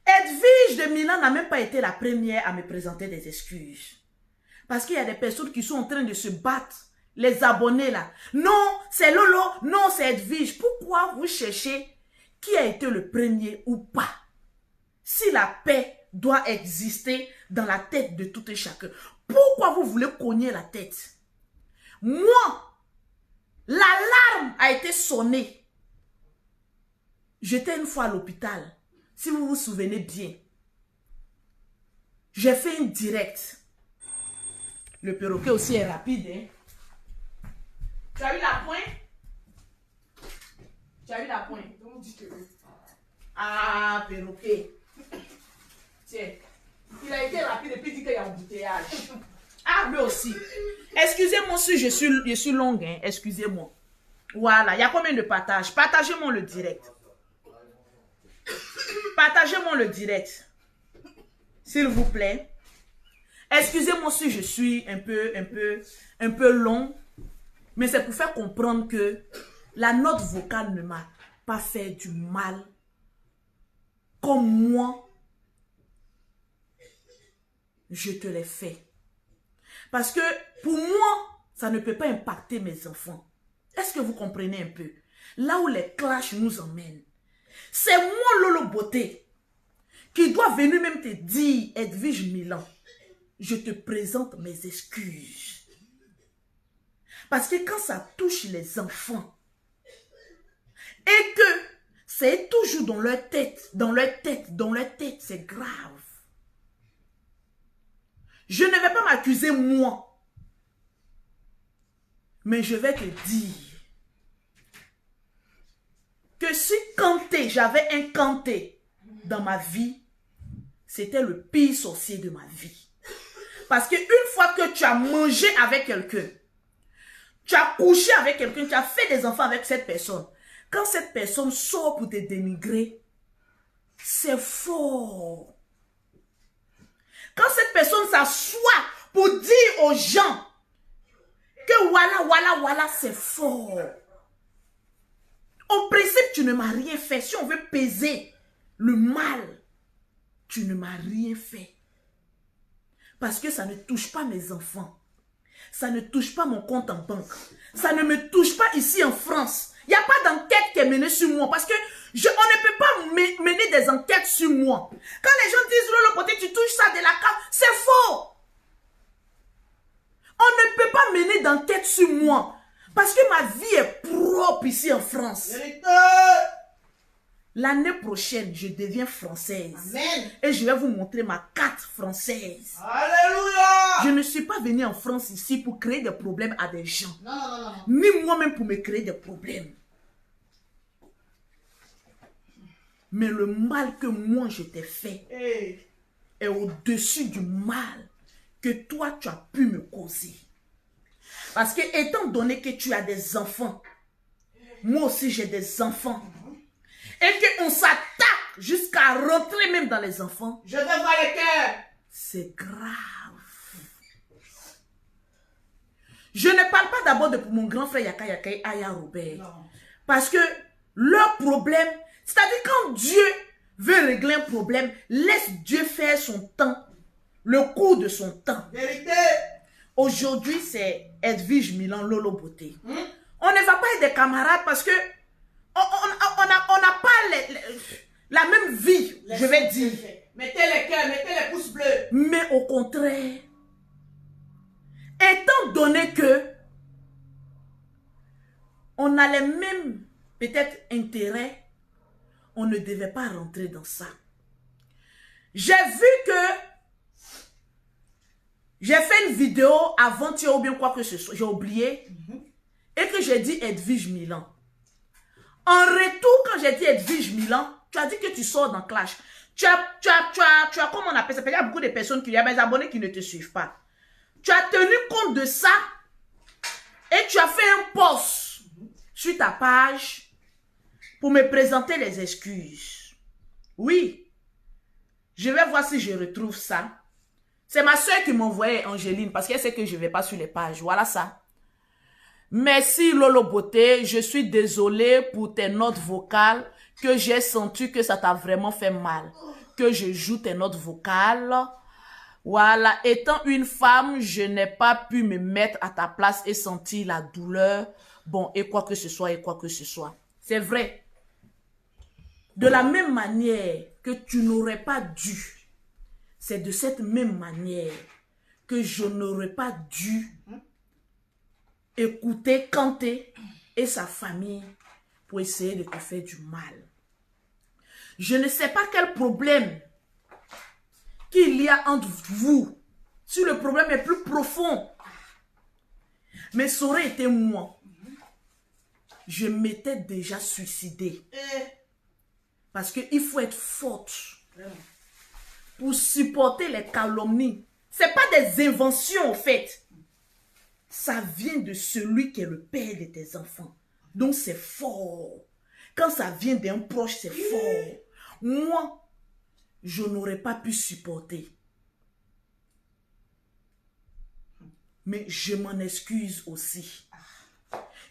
Edwige de Milan n'a même pas été la première à me présenter des excuses. Parce qu'il y a des personnes qui sont en train de se battre. Les abonnés là. Non, c'est Lolo. Non, c'est Edwige. Pourquoi vous cherchez qui a été le premier ou pas? Si la paix doit exister dans la tête de tout et chacun, pourquoi vous voulez cogner la tête? Moi, l'alarme a été sonnée. J'étais une fois à l'hôpital. Si vous vous souvenez bien, j'ai fait une direct. Le perroquet aussi est rapide. Hein? Tu as eu la pointe? Tu as eu la pointe? Ah, perroquet. Tiens. Il a été rapide et puis il dit qu'il y a un embouteillage. Ah, lui aussi. Excusez-moi si je suis longue. Hein? Excusez-moi. Voilà. Il y a combien de partages? Partagez-moi le direct. Partagez-moi le direct. S'il vous plaît. Excusez-moi si je suis un peu long. Mais c'est pour faire comprendre que la note vocale ne m'a pas fait du mal. Comme moi, je te l'ai fait. Parce que pour moi, ça ne peut pas impacter mes enfants. Est-ce que vous comprenez un peu? Là où les clashs nous emmènent, C'est moi, Lolo Beauté, qui doit venir même te dire, Edwige Milan, je te présente mes excuses. Parce que quand ça touche les enfants, et que c'est toujours dans leur tête, c'est grave. Je ne vais pas m'accuser moi, mais je vais te dire que si Kanté, j'avais un Kanté dans ma vie, c'était le pire sorcier de ma vie. Parce qu'une fois que tu as mangé avec quelqu'un, tu as couché avec quelqu'un, tu as fait des enfants avec cette personne, quand cette personne sort pour te dénigrer, c'est fort. Quand cette personne s'assoit pour dire aux gens que voilà, c'est fort. En principe, tu ne m'as rien fait. Si on veut peser le mal, tu ne m'as rien fait. Parce que ça ne touche pas mes enfants. Ça ne touche pas mon compte en banque. Ça ne me touche pas ici en France. Il n'y a pas d'enquête qui est menée sur moi. Parce que on ne peut pas mener des enquêtes sur moi. Quand les gens disent, Lolo Beauté, tu touches ça de la carte, c'est faux. On ne peut pas mener d'enquête sur moi. Parce que ma vie est propre ici en France. L'année prochaine, je deviens française. Amen. Et je vais vous montrer ma carte française. Alléluia. Je ne suis pas venue en France ici pour créer des problèmes à des gens. Non. Ni moi-même pour me créer des problèmes. Mais le mal que moi je t'ai fait est au-dessus du mal que toi tu as pu me causer. Parce que étant donné que tu as des enfants, moi aussi j'ai des enfants, et qu'on s'attaque jusqu'à rentrer même dans les enfants, Je te vois le cœur. c'est grave. Je ne parle pas d'abord de mon grand frère Yaka et Aya Robert. Non. Parce que leur problème, c'est-à-dire quand Dieu veut régler un problème, laisse Dieu faire son temps, le cours de son temps. Vérité. Aujourd'hui, c'est Edwige Milan, Lolo Beauté. On ne va pas être des camarades parce que on n'a pas la même vie, je vais dire. Mettez les cœurs, mettez les pouces bleus. Mais au contraire, étant donné que on a les mêmes peut-être intérêts, on ne devait pas rentrer dans ça. J'ai vu que j'ai fait une vidéo avant-hier ou bien quoi que ce soit, j'ai oublié, et que j'ai dit Edwige Milan. En retour, quand j'ai dit Edwige Milan, tu as dit que tu sors dans Clash. Tu as comment on appelle ça? Il y a beaucoup de personnes il y a des abonnés qui ne te suivent pas. Tu as tenu compte de ça et tu as fait un post sur ta page pour me présenter les excuses. Oui, je vais voir si je retrouve ça. C'est ma soeur qui m'envoyait Angéline parce qu'elle sait que je ne vais pas sur les pages. Voilà ça. Merci Lolo Beauté, je suis désolée pour tes notes vocales que j'ai senti que ça t'a vraiment fait mal. Que je joue tes notes vocales. Voilà, étant une femme, je n'ai pas pu me mettre à ta place et sentir la douleur. Bon, et quoi que ce soit, C'est vrai. De la même manière que tu n'aurais pas dû, c'est de cette même manière que je n'aurais pas dû écouter Kanté et sa famille pour essayer de te faire du mal. Je ne sais pas quel problème qu'il y a entre vous. Si le problème est plus profond. Mais ça aurait été moi. Je m'étais déjà suicidée. Parce qu'il faut être forte pour supporter les calomnies. Ce n'est pas des inventions, en fait. Ça vient de celui qui est le père de tes enfants. Donc, c'est fort. Quand ça vient d'un proche, c'est fort. Moi, je n'aurais pas pu supporter. Mais je m'en excuse aussi.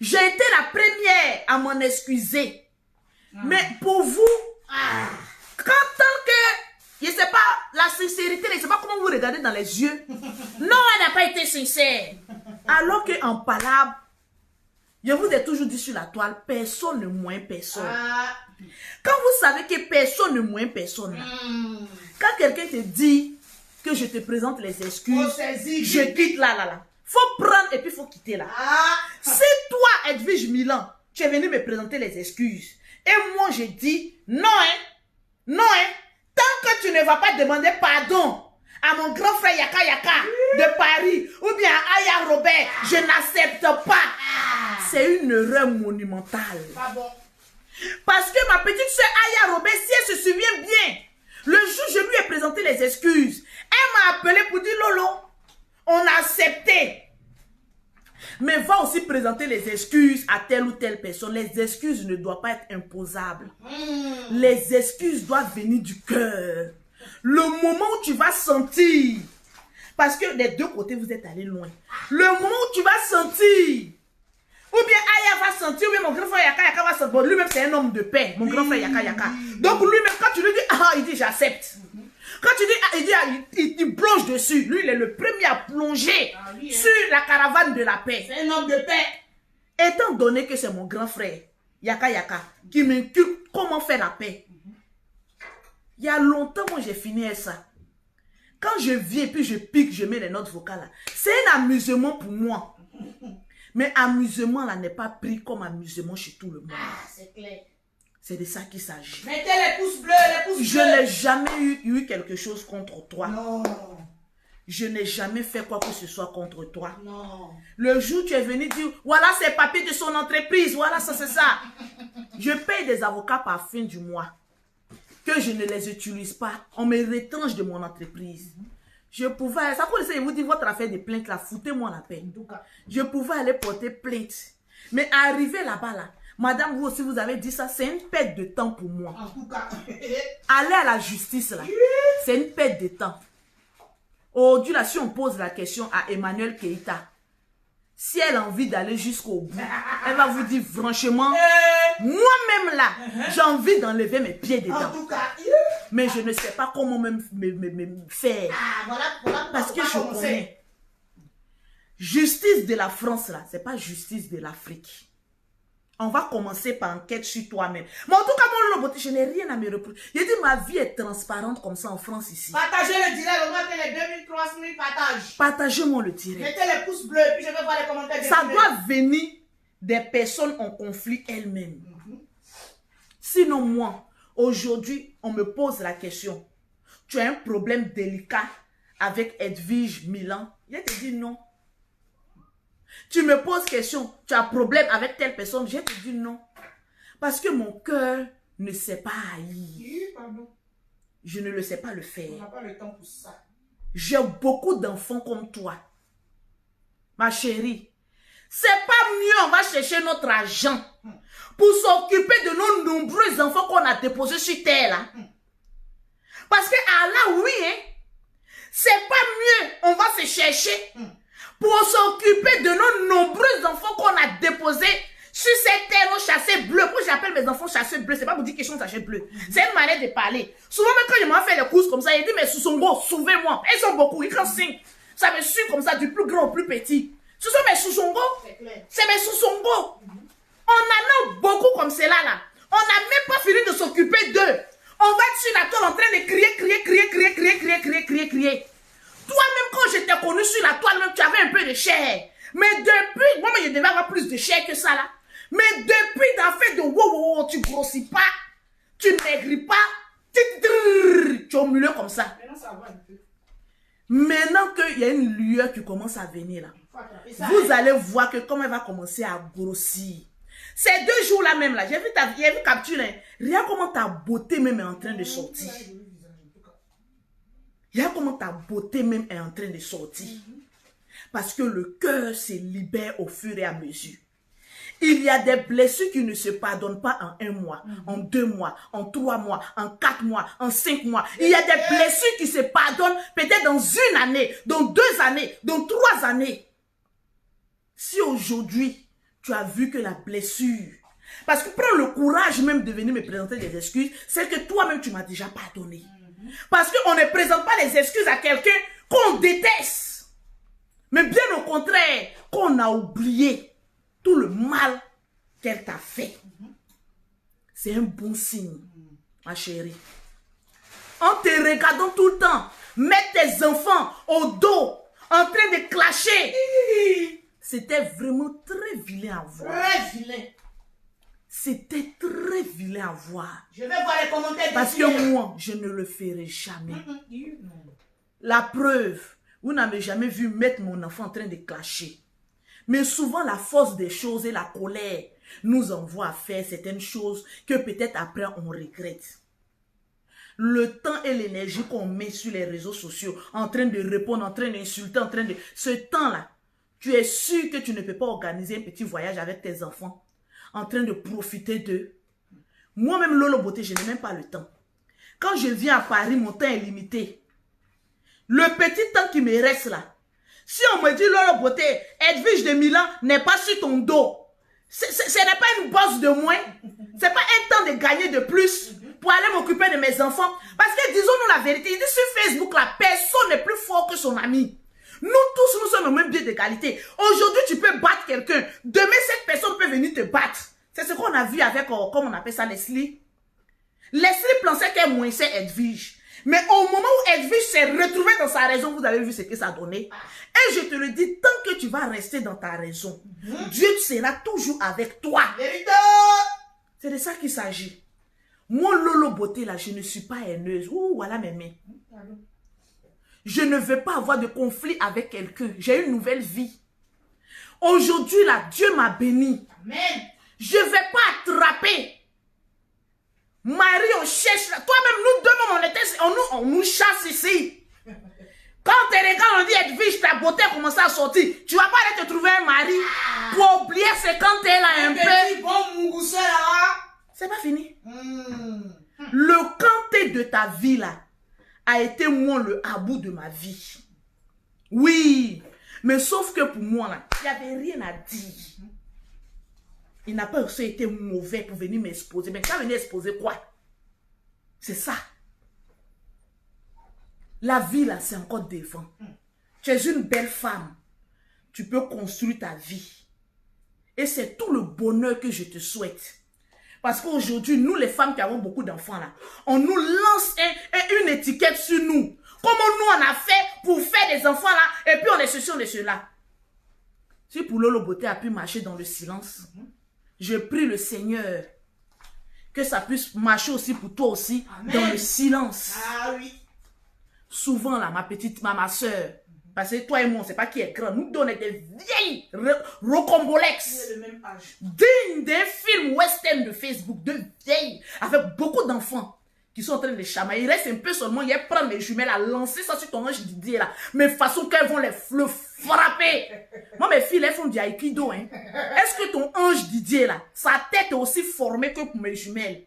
J'ai été la première à m'en excuser. Mais pour vous, quand tant que, je ne sais pas, la sincérité, je ne sais pas comment vous regardez dans les yeux. Non, elle n'a pas été sincère. Alors qu'en palabre, je vous ai toujours dit sur la toile, personne ne moins personne. Quand vous savez que personne ne moins personne, quand quelqu'un te dit que je te présente les excuses, je quitte là. Faut prendre et puis faut quitter là. Si toi, Edwige Milan, tu es venu me présenter les excuses, et moi je dis non, tant que tu ne vas pas demander pardon à mon grand frère Yaka Yaka de Paris, ou bien à Aya Robert, je n'accepte pas. C'est une erreur monumentale. Parce que ma petite soeur Aya Robert, si elle se souvient bien, le jour où je lui ai présenté les excuses, elle m'a appelé pour dire Lolo, on a accepté. Mais va aussi présenter les excuses à telle ou telle personne. Les excuses ne doivent pas être imposables. Les excuses doivent venir du cœur. Le moment où tu vas sentir, parce que des deux côtés vous êtes allés loin, le moment où tu vas sentir, ou bien Aya va sentir, ou bien mon grand frère Yaka Yaka va sentir, bon, lui-même c'est un homme de paix, mon grand frère Yaka Yaka. Donc lui-même quand tu lui dis, il dit j'accepte. Quand tu dis, il plonge dessus. Lui, il est le premier à plonger sur la caravane de la paix. C'est un homme de paix. Étant donné que c'est mon grand frère, Yaka Yaka, qui m'inculque comment faire la paix. Il y a longtemps, moi, j'ai fini avec ça. Quand je viens, puis je pique, je mets les notes vocales. C'est un amusement pour moi. Mais amusement, là, n'est pas pris comme amusement chez tout le monde. C'est clair. C'est de ça qu'il s'agit. Mettez les pouces bleus, les pouces bleus. Je n'ai jamais eu quelque chose contre toi. Non. Je n'ai jamais fait quoi que ce soit contre toi. Non. Le jour où tu es venu dire, voilà ces papiers de son entreprise, voilà ça, c'est ça. Je paye des avocats par fin du mois. Que je ne les utilise pas. On me retranche de mon entreprise. Je pouvais, ça pour essayer, vous dire votre affaire de plainte là, foutez-moi la paix. Je pouvais aller porter plainte. Mais arriver là-bas là, madame, vous aussi, vous avez dit ça, c'est une perte de temps pour moi. En tout cas. Aller à la justice, là, c'est une perte de temps. Aujourd'hui, là, si on pose la question à Emmanuel Keïta, si elle a envie d'aller jusqu'au bout, elle va vous dire, franchement, moi-même là, j'ai envie d'enlever mes pieds dedans. En tout cas. Mais je ne sais pas comment me faire. Voilà, Parce que je connais. Justice de la France, là, c'est pas justice de l'Afrique. On va commencer par enquête sur toi-même. Mais en tout cas, mon loboté, je n'ai rien à me reprocher. J'ai dit, ma vie est transparente comme ça en France ici. Partagez le direct, on va faire les 2000, 3000 partages. Partagez-moi le direct. Mettez les pouces bleus, puis je vais voir les commentaires. Ça doit venir des personnes en conflit elles-mêmes. Sinon, moi, aujourd'hui, on me pose la question. Tu as un problème délicat avec Edwige Milan? Je te dis non. Tu me poses question, tu as problème avec telle personne, je te dis non. Parce que mon cœur ne sait pas haïr. Je ne le sais pas le faire. On n'a pas le temps pour ça. J'ai beaucoup d'enfants comme toi. Ma chérie, c'est pas mieux, on va chercher notre argent pour s'occuper de nos nombreux enfants qu'on a déposés sur terre là. Parce que Allah, oui, hein, c'est pas mieux, on va se chercher pour s'occuper de nos nombreux enfants qu'on a déposés sur cette terre, nos chassés bleus. Pourquoi j'appelle mes enfants chassés bleus? C'est pas pour dire qu'ils sont chassés bleus. C'est une manière de parler. Souvent, même quand je m'en fais les courses comme ça, il dit, mais sous son gros, sauvez-moi. Ils sont beaucoup, ils can't sing. Ça me suit comme ça, du plus grand au plus petit. Ce sont mes sous-songo. C'est mes sous-songo. On en a beaucoup comme cela là. On n'a même pas fini de s'occuper d'eux. On va être sur la toile en train de crier. Toi-même, quand je t'ai connu sur la toile, même tu avais un peu de chair. Mais depuis, moi, je devais avoir plus de chair que ça là. Mais depuis, dans le fait de wow, tu grossis pas, tu maigris pas, tu es au milieu comme ça. Maintenant, ça va un peu. Maintenant qu'il y a une lueur qui commence à venir là, vous allez voir que comme elle va commencer à grossir. Ces 2 jours-là même là, j'ai vu capture, hein. Regarde comment ta beauté même est en train de sortir. Regarde comment ta beauté même est en train de sortir. Parce que le cœur se libère au fur et à mesure. Il y a des blessures qui ne se pardonnent pas en 1 mois, en 2 mois, en 3 mois, en 4 mois, en 5 mois. Il y a des blessures qui se pardonnent peut-être dans 1 année, dans 2 années, dans 3 années. Si aujourd'hui, tu as vu que la blessure, parce que prends le courage même de venir me présenter des excuses, c'est que toi-même tu m'as déjà pardonné. Parce qu'on ne présente pas les excuses à quelqu'un qu'on déteste. Mais bien au contraire, qu'on a oublié tout le mal qu'elle t'a fait. C'est un bon signe, ma chérie. En te regardant tout le temps, mettre tes enfants au dos, en train de clasher. C'était vraiment très vilain à voir. Très vilain. C'était très vilain à voir. Je vais voir les commentaires. Parce que moi, je ne le ferai jamais. La preuve, vous n'avez jamais vu mettre mon enfant en train de clasher. Mais souvent, la force des choses et la colère nous envoie à faire certaines choses que peut-être après on regrette. Le temps et l'énergie qu'on met sur les réseaux sociaux, en train de répondre, en train d'insulter, en train de... Ce temps-là, tu es sûr que tu ne peux pas organiser un petit voyage avec tes enfants, en train de profiter d'eux. Moi-même, Lolo Beauté, je n'ai même pas le temps. Quand je viens à Paris, mon temps est limité. Le petit temps qui me reste là, si on me dit Lolo Beauté, Edwige de Milan n'est pas sur ton dos, ce n'est pas une bosse de moins, c'est pas un temps de gagner de plus pour aller m'occuper de mes enfants. Parce que disons-nous la vérité, il dit sur Facebook là, personne n'est plus fort que son ami. Nous tous, nous sommes au même pied d'égalité. Aujourd'hui, tu peux battre quelqu'un. Demain, cette personne peut venir te battre. C'est ce qu'on a vu avec, comment on appelle ça, Leslie. Leslie pensait qu'elle moissait Edwige. Mais au moment où Edwige s'est retrouvée dans sa raison, vous avez vu ce que ça a donné. Et je te le dis, tant que tu vas rester dans ta raison, Dieu sera toujours avec toi. Vérité. C'est de ça qu'il s'agit. Moi, Lolo Beauté, là, je ne suis pas haineuse. Ouh, voilà mes mains. Je ne veux pas avoir de conflit avec quelqu'un. J'ai une nouvelle vie. Aujourd'hui, là, Dieu m'a béni. Amen. Je ne vais pas attraper. Marie, on cherche. Toi-même, nous deux, on nous chasse ici. Quand on te regarde, on dit Edwige, ta beauté a commencé à sortir. Tu vas pas aller te trouver un mari pour oublier ce quand tu es là un peu. Bon mougoussé là. C'est pas fini. Le canté de ta vie là a été moi le abou de ma vie. Oui, mais sauf que pour moi là, il n'y avait rien à dire. Il n'a pas aussi été mauvais pour venir m'exposer. Mais quand venir exposer quoi? C'est ça. La vie là, c'est encore devant. Tu es une belle femme. Tu peux construire ta vie. Et c'est tout le bonheur que je te souhaite. Parce qu'aujourd'hui, nous les femmes qui avons beaucoup d'enfants là, on nous lance une étiquette sur nous. Comment nous on a fait pour faire des enfants là, et puis on est ceci, on est cela. Si pour Lolo Beauté a pu marcher dans le silence, je prie le Seigneur que ça puisse marcher aussi pour toi aussi. Amen. Dans le silence. Ah oui. Souvent là, ma soeur, parce que toi et moi, on ne sait pas qui est grand. Nous donnons des vieilles rocambolex. Le même âge. Dignes d'un film western de Facebook, de vieilles, avec beaucoup d'enfants qui sont en train de les chamailler. Il reste un peu seulement, il prendre les jumelles à lancer ça sur ton ange Didier là. Mais façon qu'elles vont le frapper. Moi, mes filles, elles font du aikido. Hein. Est-ce que ton ange Didier là, sa tête est aussi formée que pour mes jumelles?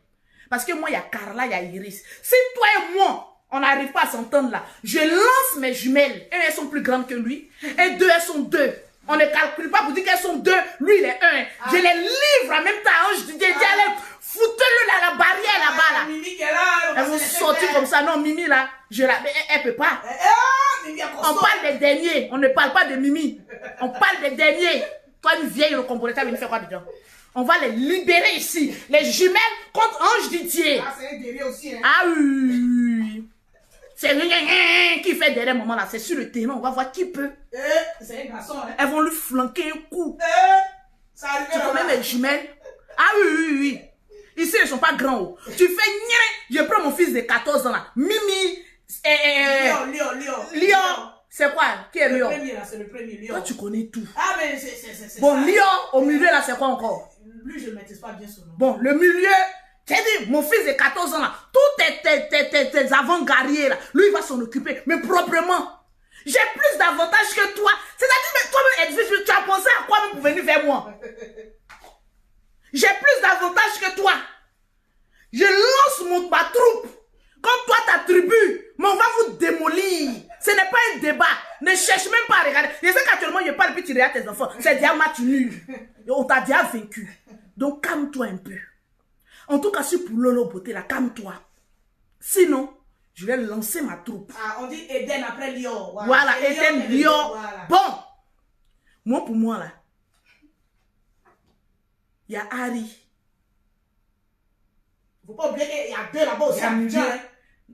Parce que moi, il y a Carla, il y a Iris. Si toi et moi, on n'arrive pas à s'entendre là, je lance mes jumelles. Et elles sont plus grandes que lui. Et deux, elles sont deux. On ne calcule pas pour dire qu'elles sont deux. Lui, il est un. Je les livre en même temps. Ange Didier, foutez-le là, la barrière là-bas là. Mimi qui est là. Elles vont sortir comme ça. Non, Mimi là, elle peut pas. On parle des derniers. On ne parle pas de Mimi. On parle des derniers. Toi, une vieille, le composé, tu vas venir faire quoi dedans? On va les libérer ici. Les jumelles contre Ange Didier. Ah, c'est un guerrier aussi. Hein. Ah oui. C'est lui qui fait derrière maman là. C'est sur le terrain. On va voir qui peut. C'est un garçon. Hein. Elles vont lui flanquer un coup. Ça arrive. Tu connais mes jumelles? Ah oui. Ici, ils ne sont pas grands. Oh. Tu fais nien. Je prends mon fils de 14 ans là. Mimi. Léon. C'est quoi? Qui est Léon? C'est le premier, Léon. Toi, tu connais tout. Ah, mais c'est bon, ça. Léon, au milieu là, c'est quoi encore? Lui, je ne maîtrise pas bien son nom. Bon, le milieu. J'ai dit, mon fils de 14 ans là, tous tes avant-guerriers là, lui il va s'en occuper, mais proprement. J'ai plus d'avantages que toi. C'est-à-dire, mais toi-même, Edwige, tu as pensé à quoi même pour venir vers moi? J'ai plus d'avantages que toi. Je lance ma troupe. Comme toi, ta tribu, mais on va vous démolir. Ce n'est pas un débat. Ne cherche même pas à regarder. Je sais qu'actuellement, il n'y a pas de petit à tes enfants. C'est déjà match nul. On t'a déjà vaincu. Donc, calme-toi un peu. En tout cas, si pour Lolo Beauté, là, calme-toi. Sinon, je vais lancer ma troupe. Ah, on dit Eden après Lyon. Voilà, Eden, Lyon. Voilà. Bon. Moi, pour moi, là, il y a Harry. Faut pas oublier qu'il y a 2 là-bas aussi. Il y a à Abidjan, milieu. hein.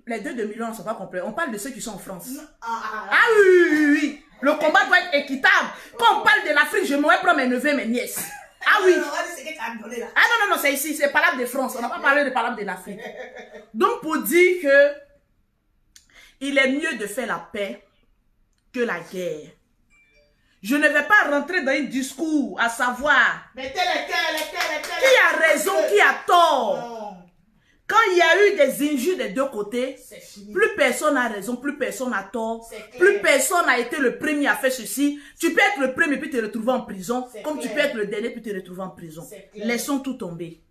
Les 2 de Milan ne sont pas complets. On parle de ceux qui sont en France. Ah, Ah oui. Le combat doit être équitable. Quand on parle de l'Afrique, je m'aurais prendre mes neveux et mes nièces. Ah oui. Non, c'est ce que tu as donné là. Ah non, c'est ici, c'est Palabre de France. On n'a pas parlé de Palabre de l'Afrique. Donc, pour dire que il est mieux de faire la paix que la guerre. Je ne vais pas rentrer dans un discours à savoir Mettez les cœurs. qui a raison, qui a tort. Non, Quand il y a eu des injures des deux côtés, c'est fini. plus personne n'a raison, plus personne n'a tort, C'est clair. plus personne n'a été le premier à faire ceci. Tu peux être le premier puis te retrouver en prison, C'est comme tu clair. peux être le dernier puis te retrouver en prison. C'est clair. Laissons tout tomber.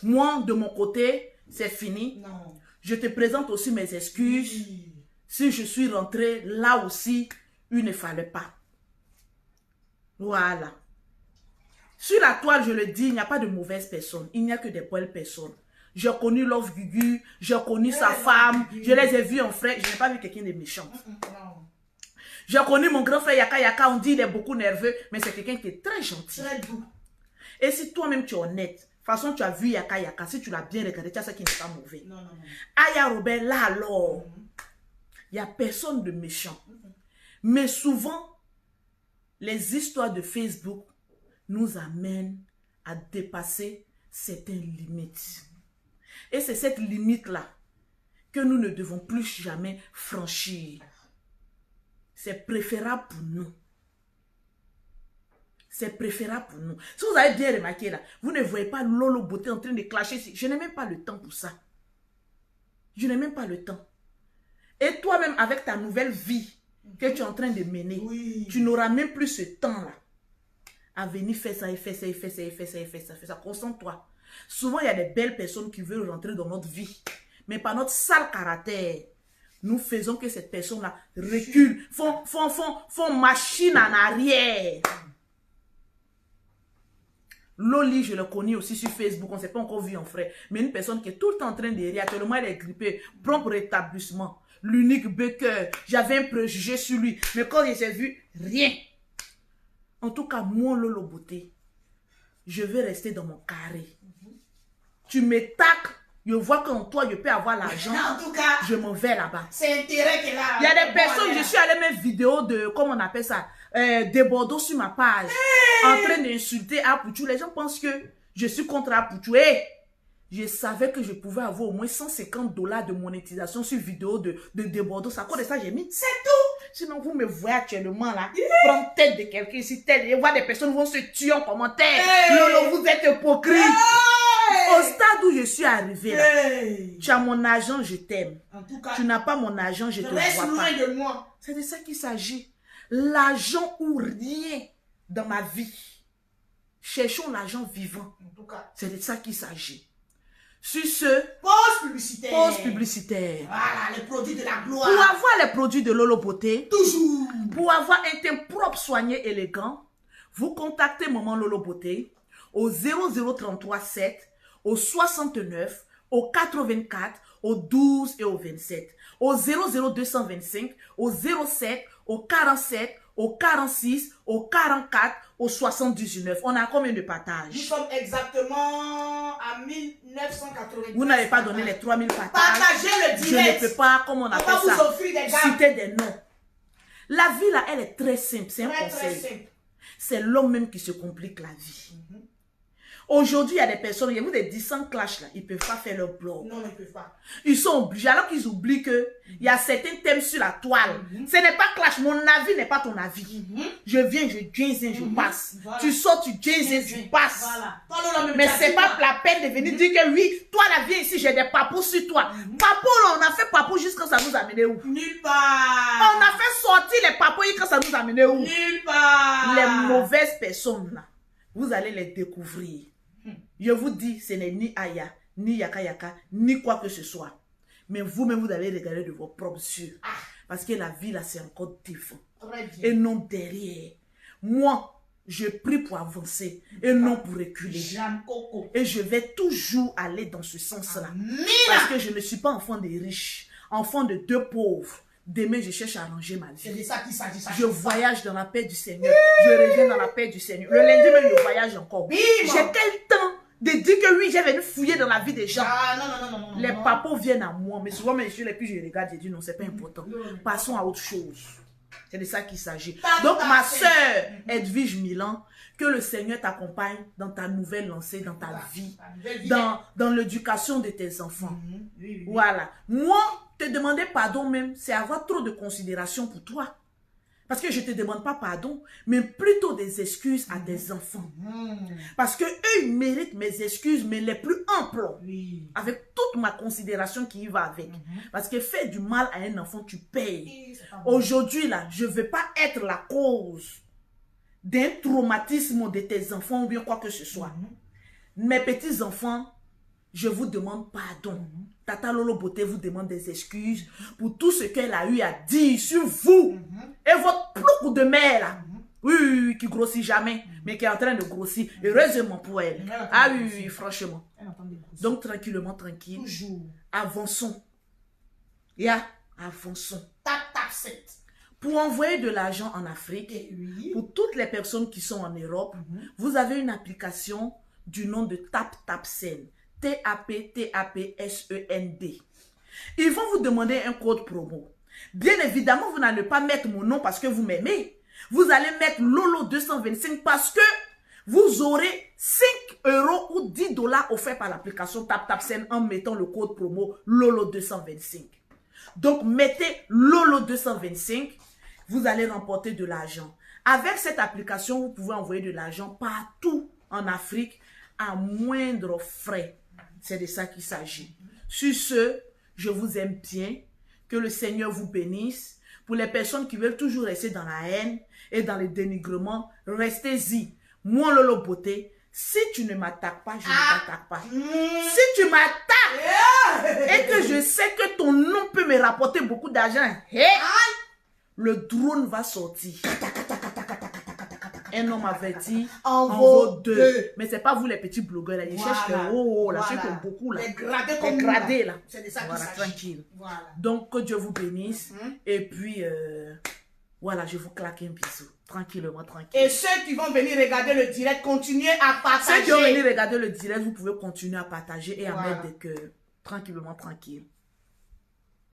Moi, de mon côté, c'est fini. Non. Je te présente aussi mes excuses. Oui. Si je suis rentré là aussi, il ne fallait pas. Voilà. Sur la toile, je le dis, il n'y a pas de mauvaises personnes. Il n'y a que des bonnes personnes. J'ai connu Love Gugu, j'ai connu sa femme, je les ai vus en frère. Je n'ai pas vu quelqu'un de méchant. Non. J'ai connu mon grand frère Yaka Yaka, on dit il est beaucoup nerveux, mais c'est quelqu'un qui est très gentil. Très doux. Et si toi-même tu es honnête, de toute façon tu as vu Yaka Yaka, si tu l'as bien regardé, tu as ça qui n'est pas mauvais. Non. Aya Robert, là alors, il n'y a personne de méchant. Mais souvent, les histoires de Facebook nous amènent à dépasser certaines limites. Et c'est cette limite-là que nous ne devons plus jamais franchir. C'est préférable pour nous. C'est préférable pour nous. Si vous avez bien remarqué là, vous ne voyez pas Lolo Beauté en train de clasher ici. Je n'ai même pas le temps pour ça. Je n'ai même pas le temps. Et toi-même, avec ta nouvelle vie que tu es en train de mener, Oui. tu n'auras même plus ce temps-là à venir faire ça et faire ça et faire ça et faire ça et faire ça. Fais ça. Concentre-toi. Souvent, il y a des belles personnes qui veulent rentrer dans notre vie. Mais par notre sale caractère, nous faisons que cette personne-là recule, font machine en arrière. Loli, je le connais aussi sur Facebook, on ne s'est pas encore vu en frère. Mais une personne qui est tout le temps en train de rire, actuellement elle est grippée, prompt rétablissement. L'unique bucker, j'avais un préjugé sur lui. Mais quand il s'est vu, rien. En tout cas, moi, Lolo Beauté, je vais rester dans mon carré. Tu m'attaques, je vois qu'en toi, je peux avoir l'argent. En tout cas, Je m'en vais là-bas. c'est intérêt qu'elle a. Il y a des personnes, je suis allée mettre vidéo de, comment on appelle ça, des Bordeaux sur ma page, en train d'insulter Apouchou. Les gens pensent que je suis contre Apouchou. Hey, je savais que je pouvais avoir au moins $150 de monétisation sur vidéo de Bordeaux. C'est à cause de ça j'ai mis. C'est tout. Sinon, vous me voyez actuellement là, prendre tête de quelqu'un ici, tête, et voir des personnes vont se tuer en commentaire. Lolo, vous êtes hypocrite. Au stade où je suis arrivée là, Hey. tu as mon argent, je t'aime. En tout cas, Tu n'as pas mon argent, je te reste vois loin pas. de moi. C'est de ça qu'il s'agit. L'argent ou rien dans ma vie. Cherchons l'argent vivant. En tout cas, C'est de ça qu'il s'agit. Sur ce, pause publicitaire. pause publicitaire. Voilà, les produits de la gloire. Pour avoir les produits de Lolo Beauté, Toujours. pour avoir un teint propre, soigné, élégant, vous contactez Maman Lolo Beauté au 0033 7, au 69, au 84, au 12 et au 27. Au 00225, au 07, au 47, au 46, au 44, au 79. On a combien de Nous partages? sommes exactement à 1980. Vous n'avez pas donné les 3000 partages. Partagez le Je direct. ne peux pas, comment on On appelle va vous ça, offrir des gammes. citer des noms. La vie là, elle est très simple. C'est un Très, très conseil. simple. C'est l'homme même qui se complique la vie. Aujourd'hui, il y a des personnes, il y a des 10 clash là, ils ne peuvent pas faire leur blog. Non, ils ne peuvent pas. Ils sont obligés, alors qu'ils oublient que il y a certains thèmes sur la toile. Ce n'est pas clash, mon avis n'est pas ton avis. Je viens, je jaise, je passe. Voilà. Tu sors, tu jaise, tu passes. Voilà. Toi, Lola, même Mais tu as c'est dit pas quoi? la peine de venir dire que oui, toi là, viens ici, j'ai des papous sur toi. Papous là, on a fait papous jusqu'à ça nous a mené où? Nulle part. On a fait sortir les papous jusqu'à ça nous a mené où? Nulle part. Les mauvaises personnes là, vous allez les découvrir. Je vous dis, ce n'est ni Aya, ni Yaka Yaka, ni quoi que ce soit. Mais vous-même, vous allez regarder de vos propres yeux. Parce que la vie là, c'est encore différent. Très bien. Et non derrière. Moi, je prie pour avancer et non pour reculer. Jeanne Coco. Et je vais toujours aller dans ce sens-là. Mina. Parce que je ne suis pas enfant des riches, enfant de deux pauvres. Demain, je cherche à arranger ma C'est vie. de ça qu'il s'agit. Je voyage dans la paix du Seigneur. Je reviens dans la paix du Seigneur. Le lundi même, je voyage encore. Bim. J'ai quel temps de dire que oui, j'ai venu fouiller dans la vie des gens. Ah, non. Les papos viennent à moi, mais souvent, mes les plus je regarde, je dis non, c'est pas important. Passons à autre chose. C'est de ça qu'il s'agit. Donc, ma soeur Edwige Milan, que le Seigneur t'accompagne dans ta nouvelle lancée, dans ta vie, dans l'éducation de tes enfants. Oui. Voilà. Moi, te demander pardon même, c'est avoir trop de considération pour toi. Parce que je ne te demande pas pardon, mais plutôt des excuses à tes enfants. Parce que eux, ils méritent mes excuses, mais les plus amples. Oui. Avec toute ma considération qui y va avec. Parce que faire du mal à un enfant, tu payes. Oui, c'est pas bon. Aujourd'hui, là, je ne veux pas être la cause d'un traumatisme de tes enfants ou bien quoi que ce soit. Mes petits-enfants, je vous demande pardon. Tata Lolo Beauté vous demande des excuses pour tout ce qu'elle a eu à dire sur vous. Et votre plouc de mère, là. Oui, qui grossit jamais, mais qui est en train de grossir. Heureusement pour elle. Ah oui, franchement. Donc, tranquillement, tranquille. Toujours. Avançons. Avançons. Tap, 7. Pour envoyer de l'argent en Afrique, Oui. pour toutes les personnes qui sont en Europe, vous avez une application du nom de TapTapSend. T-A-P-T-A-P-S-E-N-D. Ils vont vous demander un code promo. Bien évidemment, vous n'allez pas mettre mon nom parce que vous m'aimez. Vous allez mettre Lolo 225 parce que vous aurez 5 € ou 10 $ offerts par l'application TapTapSend en mettant le code promo Lolo 225. Donc, mettez Lolo 225, vous allez remporter de l'argent. Avec cette application, vous pouvez envoyer de l'argent partout en Afrique à moindre frais. C'est de ça qu'il s'agit. Sur ce, je vous aime bien. Que le Seigneur vous bénisse. Pour les personnes qui veulent toujours rester dans la haine et dans le dénigrement, restez-y. Moi, Lolo Beauté, si tu ne m'attaques pas, je ne t'attaque pas. Si tu m'attaques et que je sais que ton nom peut me rapporter beaucoup d'argent, le drone va sortir. Un homme averti en vaut 2. Mais c'est pas vous les petits blogueurs là. Ils cherchent les hauts, là, ceux qui ont beaucoup là. Les gradés Les comme gradés là. C'est de ça qu'il Voilà, s'agit. tranquille. Voilà. Donc que Dieu vous bénisse. Et puis voilà, je vous claque un bisou. Tranquillement, tranquille. Et ceux qui vont venir regarder le direct, continuez à partager. Ceux qui vont venir regarder le direct, vous pouvez continuer à partager et à Voilà. mettre des cœurs. Tranquillement, tranquille.